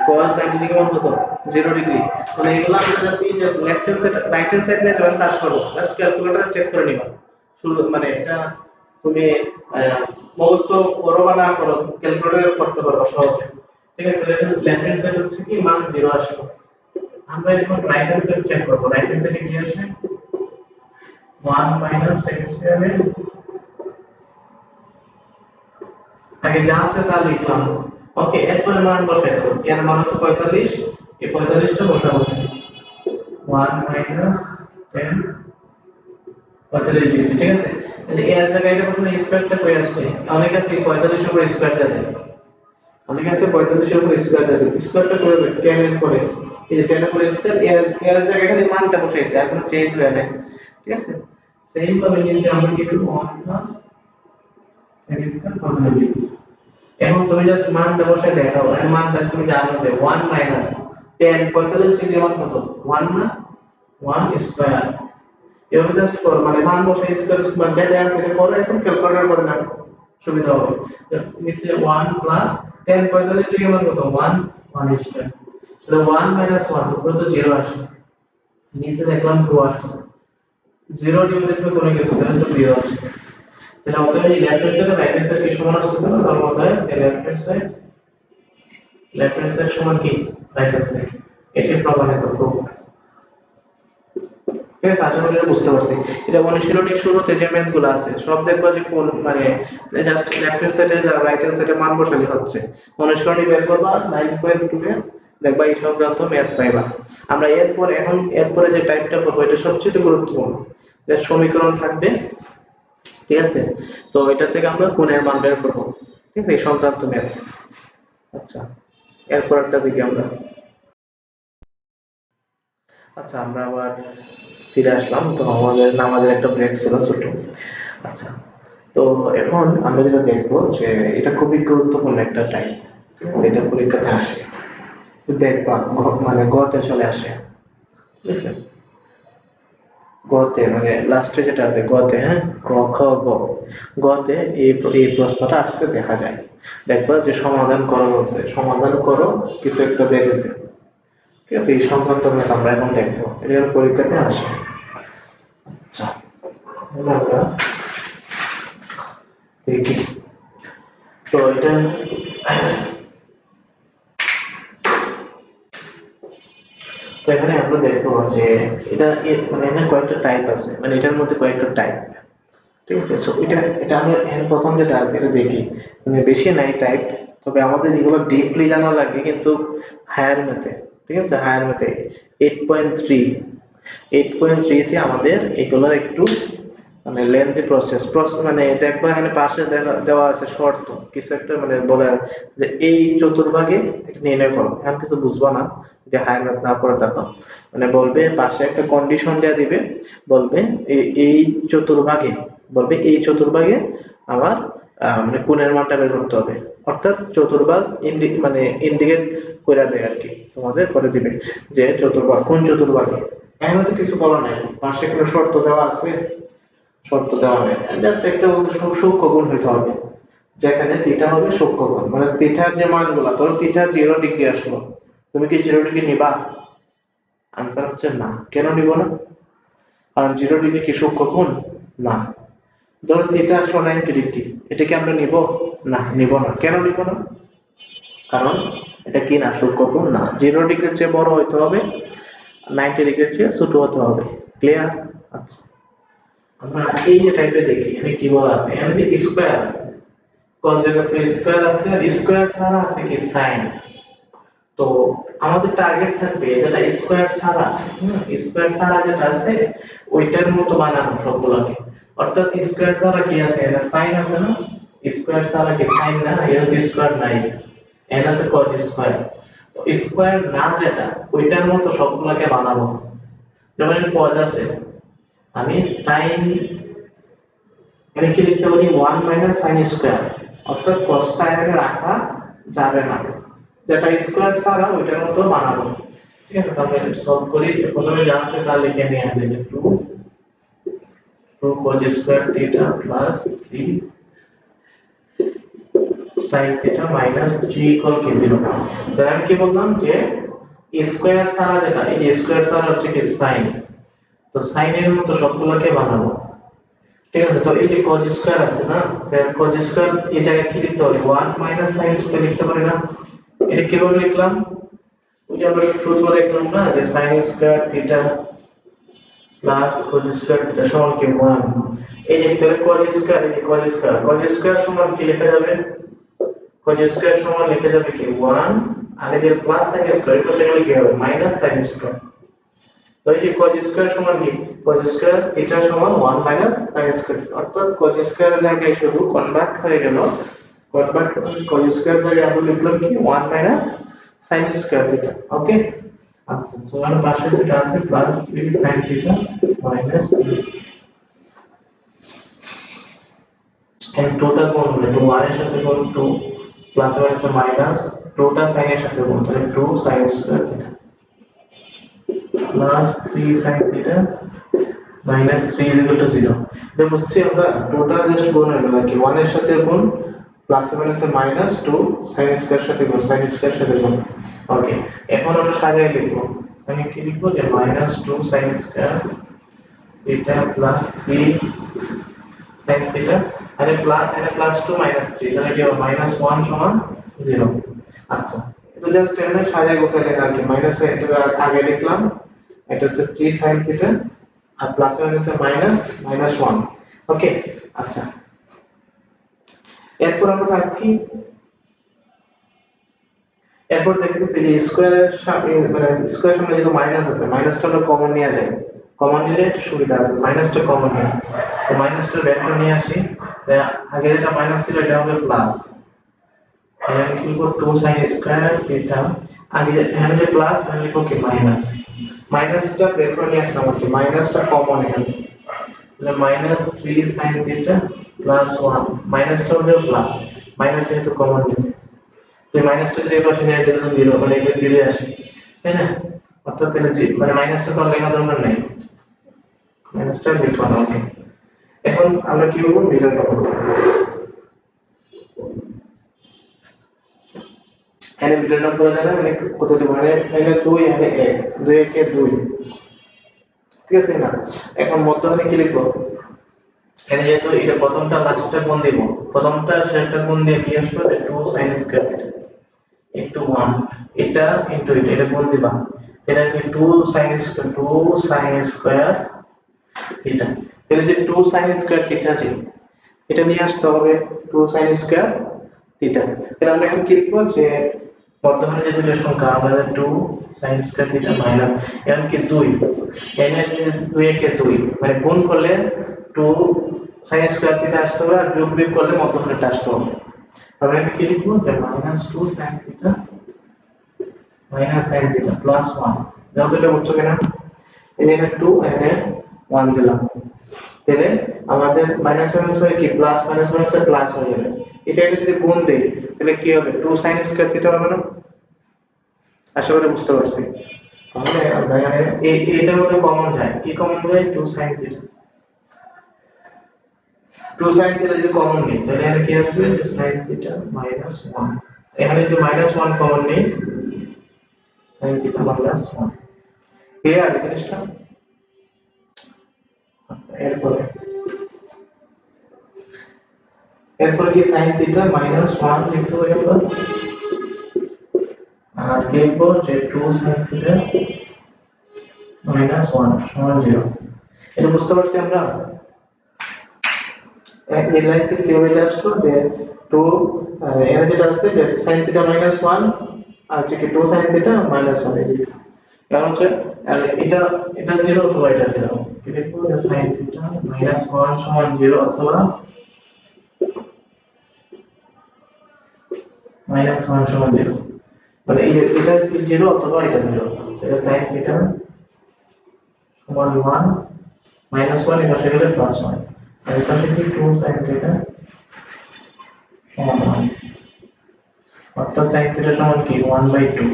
cos 90 ডিগ্রি মান কত 0 ডিগ্রি, তাহলে এগুলো আমরা just left hand side right hand side নিয়ে যখন কাজ করব জাস্ট ক্যালকুলেটরে চেক করে নিবা, শুরু মানে এটা তুমি মুখস্থ করো বা না করো ক্যালকুলেটরে করতে পারবে সহজে, ঠিক আছে, তাহলে লেফট হ্যান্ড সাইড হচ্ছে কি মান 0 আসবে, আমরা এখন রাইট হ্যান্ড সাইড চেক করব। রাইট হ্যান্ড সাইডে কি আছে 1 মাইনাস tan স্কয়ার এর আগে যা আছে তা লিখলাম। ওকে, এরপরে মান বসাই দেব। এর মান হচ্ছে 45, এই 45 টা বসাবো। 1 মাইনাস tan 45 ডিগ্রি, ঠিক আছে। তাহলে এর জায়গায় এটা প্রথমে স্কয়ারটা কই আসছে? অনেক আছে 45 এর উপর স্কয়ার দেয়। অনেক আছে 45 এর উপর স্কয়ার দেয়। স্কয়ারটা করে দেবে tan এর পরে। এই যে tan এর পরে স্কয়ার, এর জায়গায় খালি মানটা বসাইছে, আর কোনো চেঞ্জ হয় না। ঠিক আছে? সেম ভাবে নিচে আমরা কি করব 1 প্লাস tan স্কয়ার 45 ডিগ্রি। এখন তুমি জাস্ট মানটা বসায় দেখাও। এর মানটা তুমি জানো যে 1 মাইনাস tan 45 ডিগ্রি মান কত? 1 না? 1 স্কয়ার। এভাবে জাস্ট করো, মানে মান বসায় স্কয়ার মান যেটা আছে সেটা করো, এখন ক্যালকুলেটর করে নাও, সুবিধা হবে। নিচে 1 প্লাস tan 45 ডিগ্রি মান কত? 1 1 স্কয়ার। তাহলে 1 মাইনাস 1 উপরে তো 0 আসে, নিচে দেখলাম 2 আসে। 0 ডিভাইডেড বাই কোনো কিছু তাহলে তো 0 আসে। তাহলে অতএব এই লেফট হ্যান্ড সাইড আর রাইট হ্যান্ড সাইড কি সমান আসতেছে না? তার মধ্যে লেফট হ্যান্ড সাইড সমান কি রাইট হ্যান্ড সাইড। এটি প্রমাণিত প্রুফ। ঠিক আছে, আশা করি এটা বুঝতে পারছি। এটা অনুশীলনীর শুরুতে যে ম্যাথগুলো আছে সব দেখবা যে কোন মানে জাস্ট লেফট হ্যান্ড সাইডে আর রাইট হ্যান্ড সাইডে মান বসালে হচ্ছে। অনুশীলনী বের করবা 9.2 এর, দেখবা এই সংক্রান্ত ম্যাথ পাইবা। আমরা এরপরে যে টাইপটা করব এটা সবচেয়ে গুরুত্বপূর্ণ। যে সমীকরণ থাকবে, ঠিক আছে, তো এটা থেকে আমরা কোণের মান বের করব। ঠিক আছে, এই সংক্রান্ত ম্যাথ। আচ্ছা, এরপর একটা দেখি আমরা। আচ্ছা, আমরা আবার ফিরে আসলাম। তো আমাদের নামাজের একটা ব্রেক ছিল ছোট। আচ্ছা, তো এখন আমরা যেটা দেখবো যে এটা খুবই গুরুত্বপূর্ণ একটা টাইম। ঠিক আছে, এটা পরীক্ষাতে আসে, দেখবা মানে গতে চলে আসে। ঠিক আছে, গতে মানে লাস্টে যেটা আছে গতে, হ্যাঁ, ক খ গ, গতে এই প্রশ্নটা আসতে দেখা যায়। দেখবা যে সমাধান করো বলছে, সমাধান করো কিছু একটা দেখেছে। ঠিক আছে, এই সংক্রান্ত ম্যাথ আমরা এখন দেখবো, এটা পরীক্ষাতে আসে। আচ্ছা, আমরা দেখি। তো এটা তো এখানে আমরা দেখবো যে মানে এখানে কয়েকটা টাইপ আছে, মানে এটার মধ্যে কয়েকটা টাইপ। ঠিক আছে, সো এটা আমরা এখানে প্রথম যেটা আছে এটা দেখি। মানে বেশি নাই টাইপ, তবে আমাদের এগুলো ডিপলি জানা লাগে কিন্তু হায়ার ম্যাথে। ঠিক আছে, হায়ার ম্যাথে 8.3, 8.3 তে আমাদের এগুলোর একটু মানে লেন্থি প্রসেস মানে দেখবা এখানে পাশে দেওয়া আছে শর্ত কিছু একটা, মানে বলে যে এই চতুর্ভাগে এটা নির্ণয় করো। এখন কিছু বুঝবা না যে হায়ার ম্যাথ না পড়ে থাকো, মানে বলবে পাশে একটা কন্ডিশন দেয়া দিবে, বলবে এই চতুর্ভাগে, বলবে এই চতুর্ভাগে আমার মানে কোণের মানটা বের করতে হবে। অর্থাৎ চতুর্ভাগ মানে ইন্ডিকেট করে দেয় আর কি, তোমাদের করে দিবে যে চতুর্ভাগ কোন চতুর্ভাগে। এখন তো কিছু বলা নাই, পাশে কোনো শর্ত দেওয়া আছে? শর্ত দেওয়া নেই, জাস্ট একটা সূক্ষ্ম গুণ হইতে হবে, যেখানে থিটা হবে সূক্ষ্ম গুণ। মানে থিটার যে মানগুলা, ধরো থিটা 0 ডিগ্রি আসলো, তুমি কি 0 ডিগ্রি নিবা? আনসার হচ্ছে না। কেন নিব না? কারণ 0 ডিগ্রি কি সূক্ষ্ম কোণ? না। ধরো থিটা আসলো 90 ডিগ্রি, এটা কি আমরা নিব? না, নিব না। কেন নিব না? কারণ এটা কি না, সূক্ষ্ম কোণ না। 0 ডিগ্রির চেয়ে বড় হইতে হবে, 90 ডিগ্রির চেয়ে ছোট হতে হবে। ক্লিয়ার? আচ্ছা, আমরা এই যে টাইপে দেখি এখানে কি বলা আছে, এখানে স্কয়ার আছে, cos এর উপরে স্কয়ার আছে, আর স্কয়ার ছাড়া আছে কি sin। তো আমাদের টার্গেট থাকবে যেটা স্কয়ার ছাড়া, স্কয়ার ছাড়া যেটা আছে ওইটার মতো বানানো সবগুলোকে। অর্থাৎ স্কয়ার ছাড়া কি আছে, এটা sin আছে না, স্কয়ার ছাড়া কি sin না, এর তো স্কয়ার নাই, n আছে cos স্কয়ার। তো স্কয়ার না যেটা ওইটার মতো সবগুলোকে বানাবো। যেমন cos আছে, আমি sin এখানে কি লিখতে পারি 1 মাইনাস sin স্কয়ার, অর্থাৎ cos টা এখানে রাখা যাবে না, যেটা স্কয়ার ছাড়া ওইটার মতো বানাবো। ঠিক আছে, তাহলে সলভ করি। প্রথমে যা আছে তা লিখে নিয়ে আসবে, 2 cos square theta plus 3 sin থিটা মাইনাস 3 ইকুয়াল কি 0। তাহলে আমি কি বললাম যে স্কয়ার ছাড়া যেটা, এই স্কয়ার ছাড়া হচ্ছে কি sin, তো sin এর মতো সবগুলোকে বানাবো। ঠিক আছে, তো এই যে cos স্কয়ার আছে না, তাহলে cos স্কয়ার এই জায়গায় কি লিখতে হবে, 1 মাইনাস sin স্কয়ার লিখতে পারি না। এটা কিভাবে লিখলাম, ওই যে আমরা সূত্র দেখলাম না যে sin square theta plus cos square theta সমান কি 1। এই যে তাহলে cos স্কয়ার এই cos স্কয়ার সমান কি লেখা যাবে, cos স্কয়ার সমান লেখা যাবে কি 1 আর এই যে প্লাস sin স্কয়ার এটা সেখানে কি হবে মাইনাস sin স্কয়ার। তো এই যে cos স্কয়ার সমান কি cos স্কয়ার থিটা সমান 1 মাইনাস sin স্কয়ার, অর্থাৎ cos স্কয়ার এর জায়গায় শুধু কনভার্ট হয়ে গেল, কনভার্ট cos স্কয়ার জায়গায় আমরা লিখলাম কি 1 minus sin square theta. Okay, আচ্ছা সো আর পাশে যেটা আছে প্লাস 3 sin থিটা মাইনাস 3 এন্ড টোটাল কোণ হলো 2 1 এর সাথে কোণ 2 প্লাস আর আছে মাইনাস 2 টা sin এর সাথে কোণ তাহলে 2 sin square theta plus 3 sin theta minus 3 is equal to 0। এটা বুঝছি আমরা টোটাল জাস্ট গুণ হলো নাকি 1 এর সাথে গুণ প্লাস এর মানে মাইনাস 2 sin স্কয়ার সাথে গুণ sin স্কয়ার সাথে গুণ। ওকে, এখন আমরা সাজিয়ে লিখব, আমি কি লিখব যে minus 2 sin square theta plus 3 sin theta আরে প্লাস 2 মাইনাস 3 তাহলে কি হবে মাইনাস 1 সমান 0। আচ্ছা এটা জাস্ট এখানে সাজিয়ে গোছালে লেখা কি মাইনাস এটা আগে লিখলাম, এটা হচ্ছে 3 sin থিটা আর প্লাস এর মানে মাইনাস 1। ওকে, আচ্ছা এরপর আমরা কাজ কি, এরপর দেখতেছি যে স্কয়ারের সামনে মানে স্কয়ারের সামনে যেহেতু মাইনাস আছে মাইনাসটা আমরা কমন নিয়ে যাই, কমন নিলে একটা সুবিধা আছে মাইনাসটা কমন নিয়ে, তো মাইনাসটা বের করে নিয়ে আসি। তাই আগে যেটা মাইনাস ছিল এটা হবে প্লাস, তাহলে আমি কি লিখব 2 sin স্কয়ার থিটা আগে এখানে যে প্লাস আমি লিখব কি মাইনাস, মাইনাসটা বের করে নিয়ে আসলাম আর কি মাইনাসটা কমন এখানে তাহলে মাইনাস 3 sin থিটা প্লাস 1 মাইনাসটা হবে প্লাস মাইনাস যেহেতু কমন নিয়েছি এই মাইনাসটা যে পাশে নিয়ে গেলে 0 মানে এটা 0 আসে তাই না, অর্থাৎ তাহলে মানে মাইনাসটা তো আর লেখা দরকার নাই, মাইনাসটা লিখব না। ওকে, এখন আমরা কি করব বিয়োগ করব, এখানে বিয়োগ করা যাবে মানে কত দেব মানে এখানে 2 এখানে 1 2 1 এ 2 ঠিক আছে না। এখন মধ্যখানে কি লিখব, এখানে যেহেতু এটা প্রথমটা লাস্টটা কোণ দেব, প্রথমটা শেষটা কোণ দিয়ে কি আসবে 2 sin স্কয়ার থিটা into 1 এটা into এটা কোণ দিবা এটা কি 2 sin স্কয়ার থিটা তাহলে যে 2 sin স্কয়ার থিটা যে এটা নিয়ে আসতে হবে 2 sin স্কয়ার থিটা। তাহলে আমরা এখন কি লিখব যে মধ্যখানে যে দুটো সংখ্যা আমাদের 2 sin স্কয়ার থিটা মাইনাস এখন কি 2 n এর 2 কে 2 মানে গুণ করলে 2 sin স্কয়ার থিটা আসতে হবে আর যোগ বিয়োগ করলে মধ্যখানেটা আসতে হবে। তাহলে আমি কি লিখব যে মাইনাস 2 sin থিটা মাইনাস sin থিটা প্লাস 1 দাও তো এটা বুঝছো কিনা, এখানে 2 এখানে 1 দিলাম তাহলে আমাদের মাইনাস মাইনাস হয়ে কি প্লাস মাইনাস মাইনাস প্লাস হয়ে যাবে, এটা যদি গুণ দেই তাহলে কি হবে 2 sin স্কয়ার থিটা হবে না, আশা করি বুঝতে পারছি। তাহলে আমরা এখানে এটার মধ্যে কমন যায় কি কমন যায় 2 sin থিটা 2 sin থিটা যদি কমন নিই তাহলে এখানে কি আসবে যে sin থিটা মাইনাস 1 এখানে যদি মাইনাস 1 কমন নিই sin থিটা মাইনাস 1 ক্লিয়ার জিনিসটা। আচ্ছা এরপর কি sin থিটা মাইনাস 1 লিখতে পারি আমরা আর লিখবো যে 2 sin থিটা মাইনাস 1 সমান 0। এটা বুঝতে পারছি আমরা এই লাইন থেকে কিভাবে এটা আসলো যে 2 এখানে যেটা আছে যে sin থিটা মাইনাস 1 আর হচ্ছে কি 2 sin থিটা মাইনাস 1 এই দিকে কারণ হচ্ছে এটা এটা 0 অথবা এটা 0 কি লিখবো যে sin থিটা মাইনাস 1 সমান 0 অথবা মাইনাস 1 সমান 0 মানে এটা 0 অথবা এটা 0 এটা sin থিটা সমান 1 মাইনাস 1 এর পাশে গেলে প্লাস 1 আর এটা হচ্ছে 2 sin থিটা সমান 1 অর্থাৎ sin থিটা সমান কি 1/2।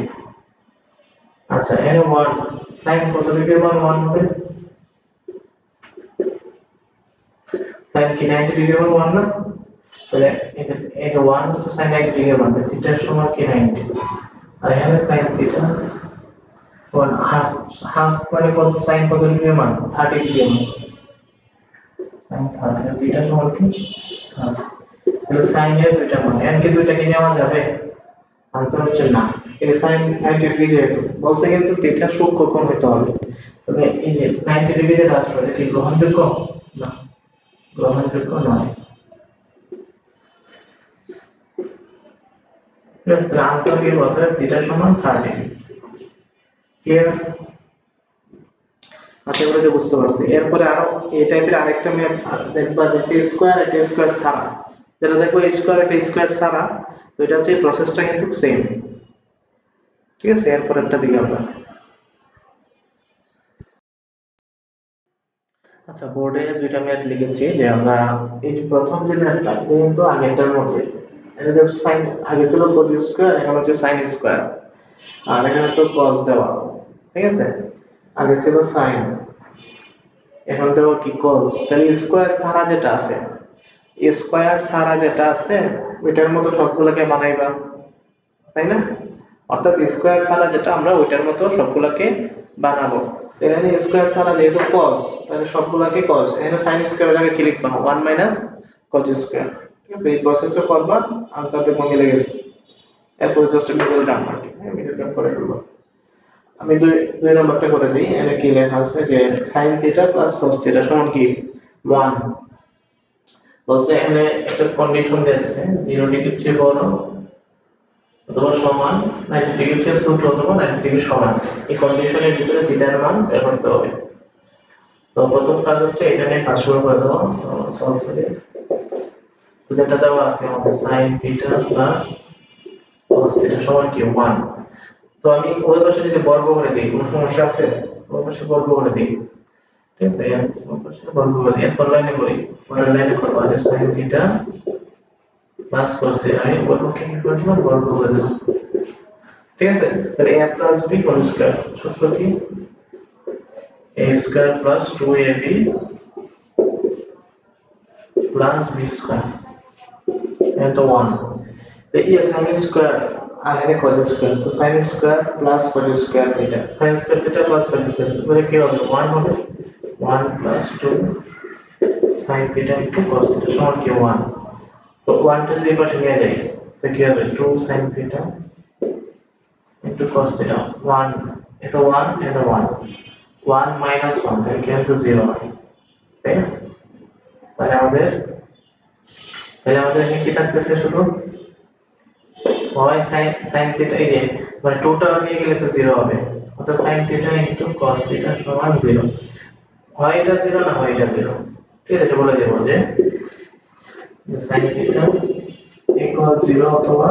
আচ্ছা এর 1 sin কত ডিগ্রি মান 1 হবে, sin কি 90 ডিগ্রি মান 1 না, তাহলে এটা 1 হচ্ছে sin 90 ডিগ্রি মান থিটা সমান কি 90 আর এখানে sin থিটা 1 হাফ হাফ মানে কত sin কত ডিগ্রি মান 30 ডিগ্রি মান sin 30 থিটা সমান কি 30 তাহলে sin এর দুইটা মান এর কি দুইটাকে নেওয়া যাবে, আনসার হচ্ছে না। এই sin 90 ডিগ্রি যেহেতু বলছে কিন্তু থিটা সূক্ষ্ম কোণ হইতে হবে, তাহলে এই যে 90 ডিগ্রি যে রাশি এটা কি গ্রহণযোগ্য? না, গ্রহণযোগ্য নয়। আনসার কি বলতে থিটা সমান 30। ক্লিয়ার? আশা করি যে বুঝতে পারছি। এরপরে আরো এই টাইপের আরেকটা ম্যাথ দেখবা যে a স্কয়ার একটা স্কয়ার ছাড়া, যেটা দেখো a স্কয়ার একটা স্কয়ার ছাড়া, তো এটা হচ্ছে প্রসেসটা কিন্তু সেম। ঠিক আছে, এরপরেরটা দিকে আমরা। আচ্ছা, বোর্ডে দুইটা ম্যাথ লিখেছি যে আমরা এই যে প্রথম যে ম্যাথটা এটা কিন্তু আগেরটার মতোই, এটা জাস্ট সাইন, আগে ছিল কোস স্কয়ার এখন হচ্ছে সাইন স্কয়ার, আর এখানে তো কস দেওয়া। ঠিক আছে, আগে ছিল সাইন এখন দেওয়া কি কস, তাহলে স্কয়ার ছাড়া যেটা আছে, স্কয়ার ছাড়া যেটা আছে ওইটার মতো সবগুলোকে বানাইবা, তাই না? অর্থাৎ স্কয়ার ছাড়া যেটা আমরা ওইটার মতো সবগুলোকে বানাবো। এখানে স্কয়ার ছাড়া যেহেতু cos, তাহলে সবগুলোকে cos, এখানে sin স্কয়ার জায়গায় কি লিখবা 1 cos স্কয়ার। ঠিক আছে, এই প্রসেসে করবা, আনসার দেখো মিলে গেছে। এরপর জাস্ট মিডল টার্ম আর কি, হ্যাঁ মিডল টার্ম করে ফেলবা। আমি দুই দুই নম্বরটা করে দিই। এখানে কি লেখা আছে যে sin theta plus cos theta সমান কি 1। বলছে এখানে একটা কন্ডিশন দিয়েছে 0 ডিগ্রি চেয়ে বড় অথবা সমান, 90 ডিগ্রি চেয়ে ছোট অথবা 90 ডিগ্রি সমান, এই কন্ডিশনের ভিতরে থিটার মান বের করতে হবে। তো প্রথম কাজ হচ্ছে এটা নিয়ে কাজ শুরু করে দেওয়া, সলভ করে। তো যেটা দেওয়া আছে আমাদের sin theta plus cos theta সমান কি 1। তো আমি ওই পাশে যদি বর্গ করে দিই কোনো সমস্যা আছে? ওই পাশে বর্গ করে দিই। ঠিক আছে, ওই পাশে বর্গ করে দিই। এরপর লাইনে করি, পরের লাইনে করবো যে sin theta plus cos theta, আমি বর্গকে কি করলাম, বর্গ করে দিলাম। ঠিক আছে, তাহলে a plus b whole square, সূত্র কি a square plus 2ab plus b square, এটা তো 1। তো এই sin স্কয়ার আর এখানে cos স্কয়ার, তো sin square plus cos square theta, sin square theta plus cos square মানে কি হবে 1 হবে, 1 plus 2 sin theta into cos theta সমান কি 1। তো 1 টা যদি এই পাশে নিয়ে যাই তো কি হবে 2 sin theta into cos theta 1, এটা 1 এটা 1, 1 মাইনাস 1 তাহলে কি হচ্ছে 0, তাই না? তাহলে আমাদের এখানে কি থাকতেছে শুধু হয় sin থিটা, এই যে মানে 2 টা নিয়ে গেলে তো 0 হবে, অর্থাৎ sin theta into cos theta সমান 0, হয় এটা 0 না হয় এটা 0। ঠিক আছে, এটা বলে দেব যে sin থিটা ইকুয়াল 0 অথবা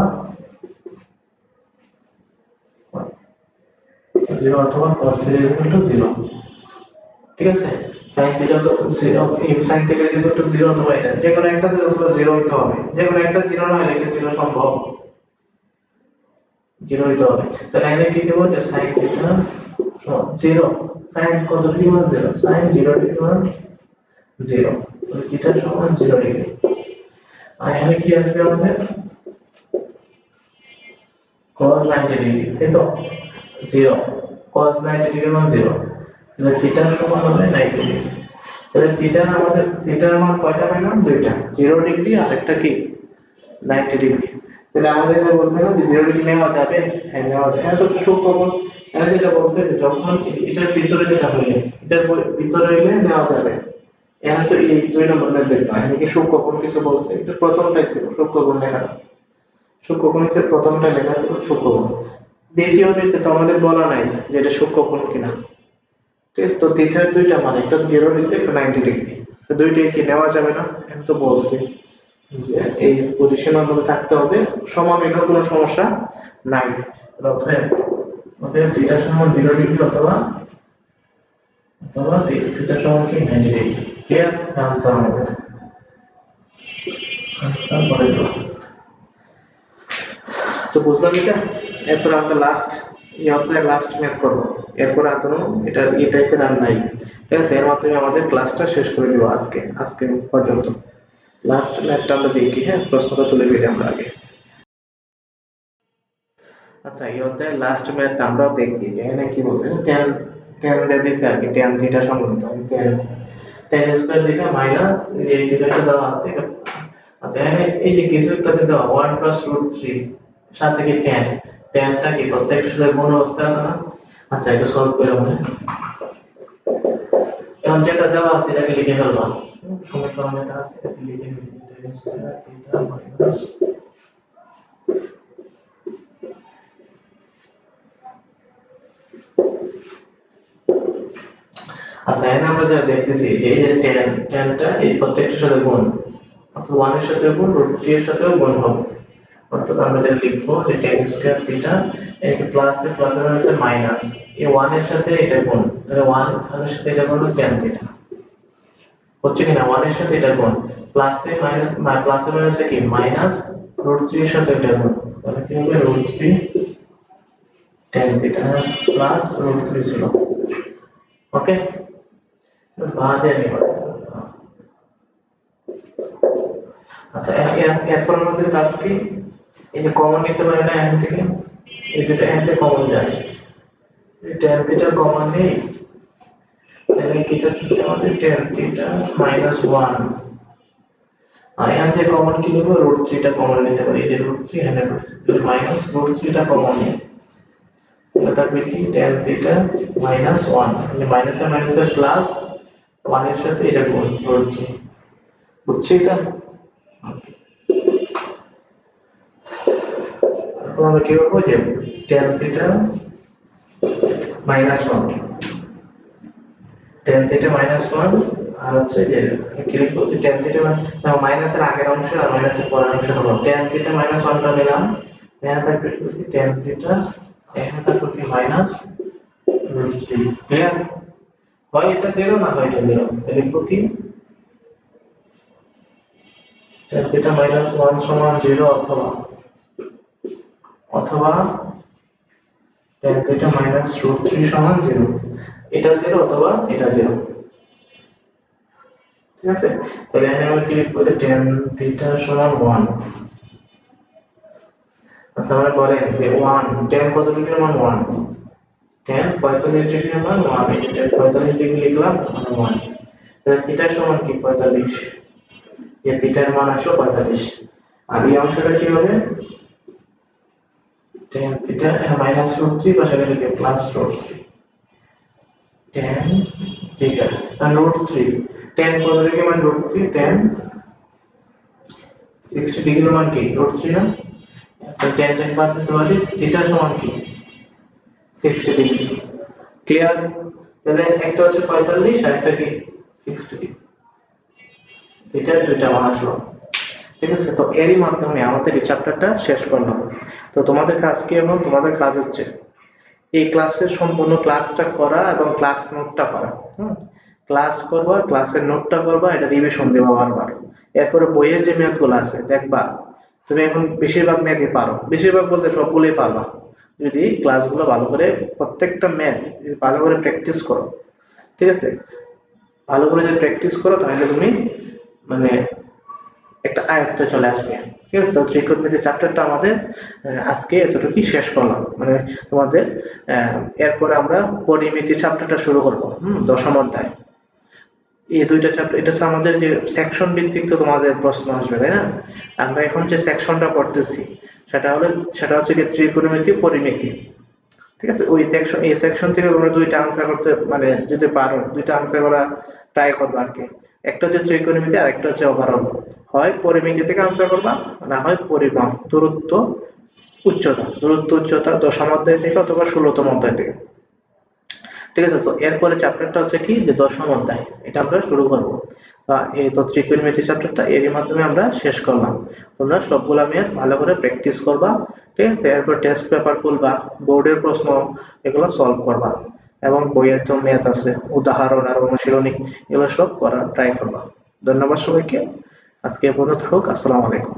0 অথবা cos থিটা ইকুয়াল টু 0। ঠিক আছে, sin থিটা তো 0, এই sin থিটা ইকুয়াল টু 0 অথবা এটা যে কোনো একটা অথবা 0 হইতে হবে, যে কোনো একটা 0 না হলে কি 0 সম্ভব, 0 হইতে হবে। তাহলে এখানে কি দেব যে sin থিটা 0, sin কত ডিগ্রি মান 0, sin 0 ডিগ্রি মান 0, তাহলে থিটা সমান 0 ডিগ্রি। আর এখানে কি আসবে আমাদের cos 90 ডিগ্রি, তাই তো 0, cos 90 ডিগ্রি মান 0, তাহলে থিটা সমান হবে 90 ডিগ্রি। তাহলে থিটার মান কয়টা পেলাম, দুইটা, 0 ডিগ্রি আর একটা কি 90 ডিগ্রি। তাহলে আমাদের এখানে বলছে না যে 0 ডিগ্রি নেওয়া যাবে, হ্যাঁ নেওয়া যায়। এটা তো সুখবর, এটা যেটা বলছে যে যখন এটার ভিতরে যেটা হইলে, এটার ভিতরে হইলে নেওয়া যাবে। এখানে তো এই দুই নম্বর ম্যাথ দেখবা, এখানে কি সুখবর কিছু বলছে, এটা প্রথমটাই ছিল সুখবর লেখাটা, সুখবরের প্রথমটা লেখা ছিল সুখবর, দ্বিতীয়টিতে তো আমাদের বলা নাই যে এটা সুখবর কিনা। ঠিক আছে, তো থিটার দুইটা মান, একটা 0 ডিগ্রি একটা 90 ডিগ্রি, তো দুইটাই কি নেওয়া যাবে না, আমি তো বলছি যে এই পজিশনের মধ্যে থাকতে হবে, সমান এটা কোনো সমস্যা নাই। অতএব অতএব থিটা সমান 0 ডিগ্রি অথবা থিটা সমান কি 90 ডিগ্রি। ক্লিয়ার, আনসার আমাদের আনসার বলে দাও। তো বুঝলাম এটা। এরপর আমরা লাস্ট এই অধ্যায়ের লাস্ট ম্যাথ করবো, এরপর আর কোনো এটা এই টাইপের আর নাই। ঠিক আছে, এর মাধ্যমে আমাদের ক্লাসটা শেষ করে দিব আজকে পর্যন্ত। লাস্ট ম্যাথটা আমরা দেখি, হ্যাঁ প্রশ্নটা তুলে ফেলি আমরা আগে। আচ্ছা, এই অধ্যায়ের লাস্ট ম্যাথটা আমরা দেখি যে এখানে কি বলছে, tan tan দিয়ে দিয়েছে আর কি, tan থিটা সমান tan স্কয়ার দিকে মাইনাস এই কিছু একটা দেওয়া আছে এটা। আচ্ছা, এখানে এই যে কিছু একটা দেওয়া 1 + √3 সাথে কি tan, tanটা কি প্রত্যেকটার সাথে গুণ অবস্থায় আছে না? আচ্ছা এটা সলভ করে আমরা এখন যেটা দেওয়া আছে এটাকে লিখে ফেলবা। সমীকরণ যেটা আছে এটাকে লিখে নিবি, tan স্কয়ার থিটা মাইনাস, আচ্ছা এখানে আমরা যা দেখতেছি যে এই যে tanটা এই প্রত্যেকটার সাথে গুণ, অর্থাৎ 1 এর সাথে গুণ, √3 এর সাথেও গুণ হবে। অর্থাৎ আমরা এটা লিখবো যে tan স্কয়ার থিটা এই প্লাস এর মানে হচ্ছে মাইনাস, এই 1 এর সাথে এটা গুণ, তাহলে 1 এর সাথে এটা গুণ tan থিটা হচ্ছে কিনা, 1 এর সাথে এটা গুণ, প্লাসে মাইনাস প্লাসে মাইনাসে কি মাইনাস √3 এর সাথে এটা গুণ, তাহলে কি হবে √3 tan থিটা প্লাস √3 ছিল। ওকে, বাদে নিব। আচ্ছা এরপর আমাদের কাজ কি, এই যে কমন নিতে পারে না এখান থেকে, এই দুটো এখান থেকে কমন যায়, এই tan থিটা কমন নেই, তাহলে কি থাকছে আমাদের tan থিটা মাইনাস 1, আর এখান থেকে কমন কি নেব, √3 টা কমন নিতে পারি, এই যে √3 এখানে √3 মাইনাস √3 টা কমন নেই, তারপরে কি tan থিটা মাইনাস 1, মানে মাইনাস আর মাইনাস এর প্লাস 1 এর সাথে এটা গুণ √3, বুঝছি এটা? এখন আমরা কি করবো যে tan theta minus 1, tan theta minus 1 আর হচ্ছে যে কি লিখবো যে tan থিটা মাইনাসের আগের অংশ আর মাইনাসের পরের অংশ হলো tan থিটা মাইনাস 1 টা নিলাম, এখানে থাকবে tan থিটা, এখানে থাকবে কি মাইনাস √3, ক্লিয়ার? হয় এটা 0 না হয় এটা 0, তাহলে লিখবো কি tan থিটা মাইনাস 1 সমান 0 অথবা অথবা tan থিটা মাইনাস √3 সমান 0, এটা 0 অথবা এটা 0, ঠিক আছে? তাহলে এখানে আমরা কি লিখবো যে tan থিটা সমান 1, আচ্ছা আমরা বলেন যে 1 tan কত ডিগ্রির মান 1, tan 45 ডিগ্রির মান 1, এই যে 45 ডিগ্রি লিখলাম মানে 1, তাহলে থিটা সমান কি 45, যে থিটার মান আসলো 45, আর এই অংশটা কি হবে tan থিটা মাইনাস √3 পাশে লিখে প্লাস √3, tan থিটা আর √3, tan কত ডিগ্রি মান √3, tan 60 ডিগ্রি মান কি √3 না, তো tan বাদ দিতে পারি, থিটা সমান কি 60 ডিগ্রি, ক্লিয়ার? তাহলে একটা হচ্ছে 45 আর একটা কি 60 ডিগ্রি, থিটার দুইটা মান আসলো, ঠিক আছে? তো এরই মাধ্যমে আমাদের এই চ্যাপ্টারটা শেষ করলাম। তো তোমাদের কাজ কি, এবং তোমাদের কাজ হচ্ছে এই ক্লাসের সম্পূর্ণ ক্লাসটা করা এবং ক্লাস নোটটা করা। ক্লাস করবা, ক্লাসের নোটটা করবা, এটা রিভিশন দেবা বারবার। এরপরে বইয়ের যে ম্যাথগুলো আছে দেখবা, তুমি এখন বেশিরভাগ ম্যাথই পারো, বেশিরভাগ বলতে সবগুলোই পারবা যদি ক্লাসগুলো ভালো করে প্রত্যেকটা ম্যাথ ভালো করে প্র্যাকটিস করো, ঠিক আছে? ভালো করে যদি প্র্যাকটিস করো তাহলে তুমি মানে একটা আয়ত্তে চলে আসবে, ঠিক আছে? তো ত্রিকোণমিতি চ্যাপ্টারটা আমাদের আজকে এতটুকুই শেষ করলাম, মানে তোমাদের এরপরে আমরা পরিমিতি চ্যাপ্টারটা শুরু করব, দশম অধ্যায়। এই দুইটা চ্যাপ্টার, এটা হচ্ছে আমাদের যে সেকশন ভিত্তিক, তো তোমাদের প্রশ্ন আসবে তাই না? আমরা এখন যে সেকশনটা পড়তেছি সেটা হচ্ছে কি ত্রিকোণমিতি পরিমিতি, ঠিক আছে? ওই সেকশন, এই সেকশন থেকে তোমরা দুইটা আনসার করতে, মানে যদি পারো দুইটা আনসার করা ট্রাই করবা আর কি। একটা হচ্ছে ত্রিকোণমিতি আর একটা হচ্ছে ওভারঅল। হয় পরিমিতি থেকে আনসার করবা, না হয় পরিমাপ, দূরত্ব উচ্চতা দশম অধ্যায় থেকে অথবা 16তম অধ্যায় থেকে, ঠিক আছে? তো এরপরে চ্যাপ্টারটা হচ্ছে কি যে দশম অধ্যায়, এটা আমরা শুরু করব। এই তো ত্রিকোণমিতি চ্যাপ্টারটা এরই মাধ্যমে আমরা শেষ করলাম। তোমরা সবগুলা ম্যাথ ভালো করে প্র্যাকটিস করবা, ঠিক আছে? এরপর টেস্ট পেপার খুলবা, বোর্ডের প্রশ্ন এগুলো সলভ করবা, এবং বইয়ের তো ম্যাথ আছে, উদাহরণ আর অনুশীলনী, এগুলো সব করার ট্রাই করবা। ধন্যবাদ সবাইকে, আজকে এ পর্যন্ত থাকুক। আসসালামু আলাইকুম।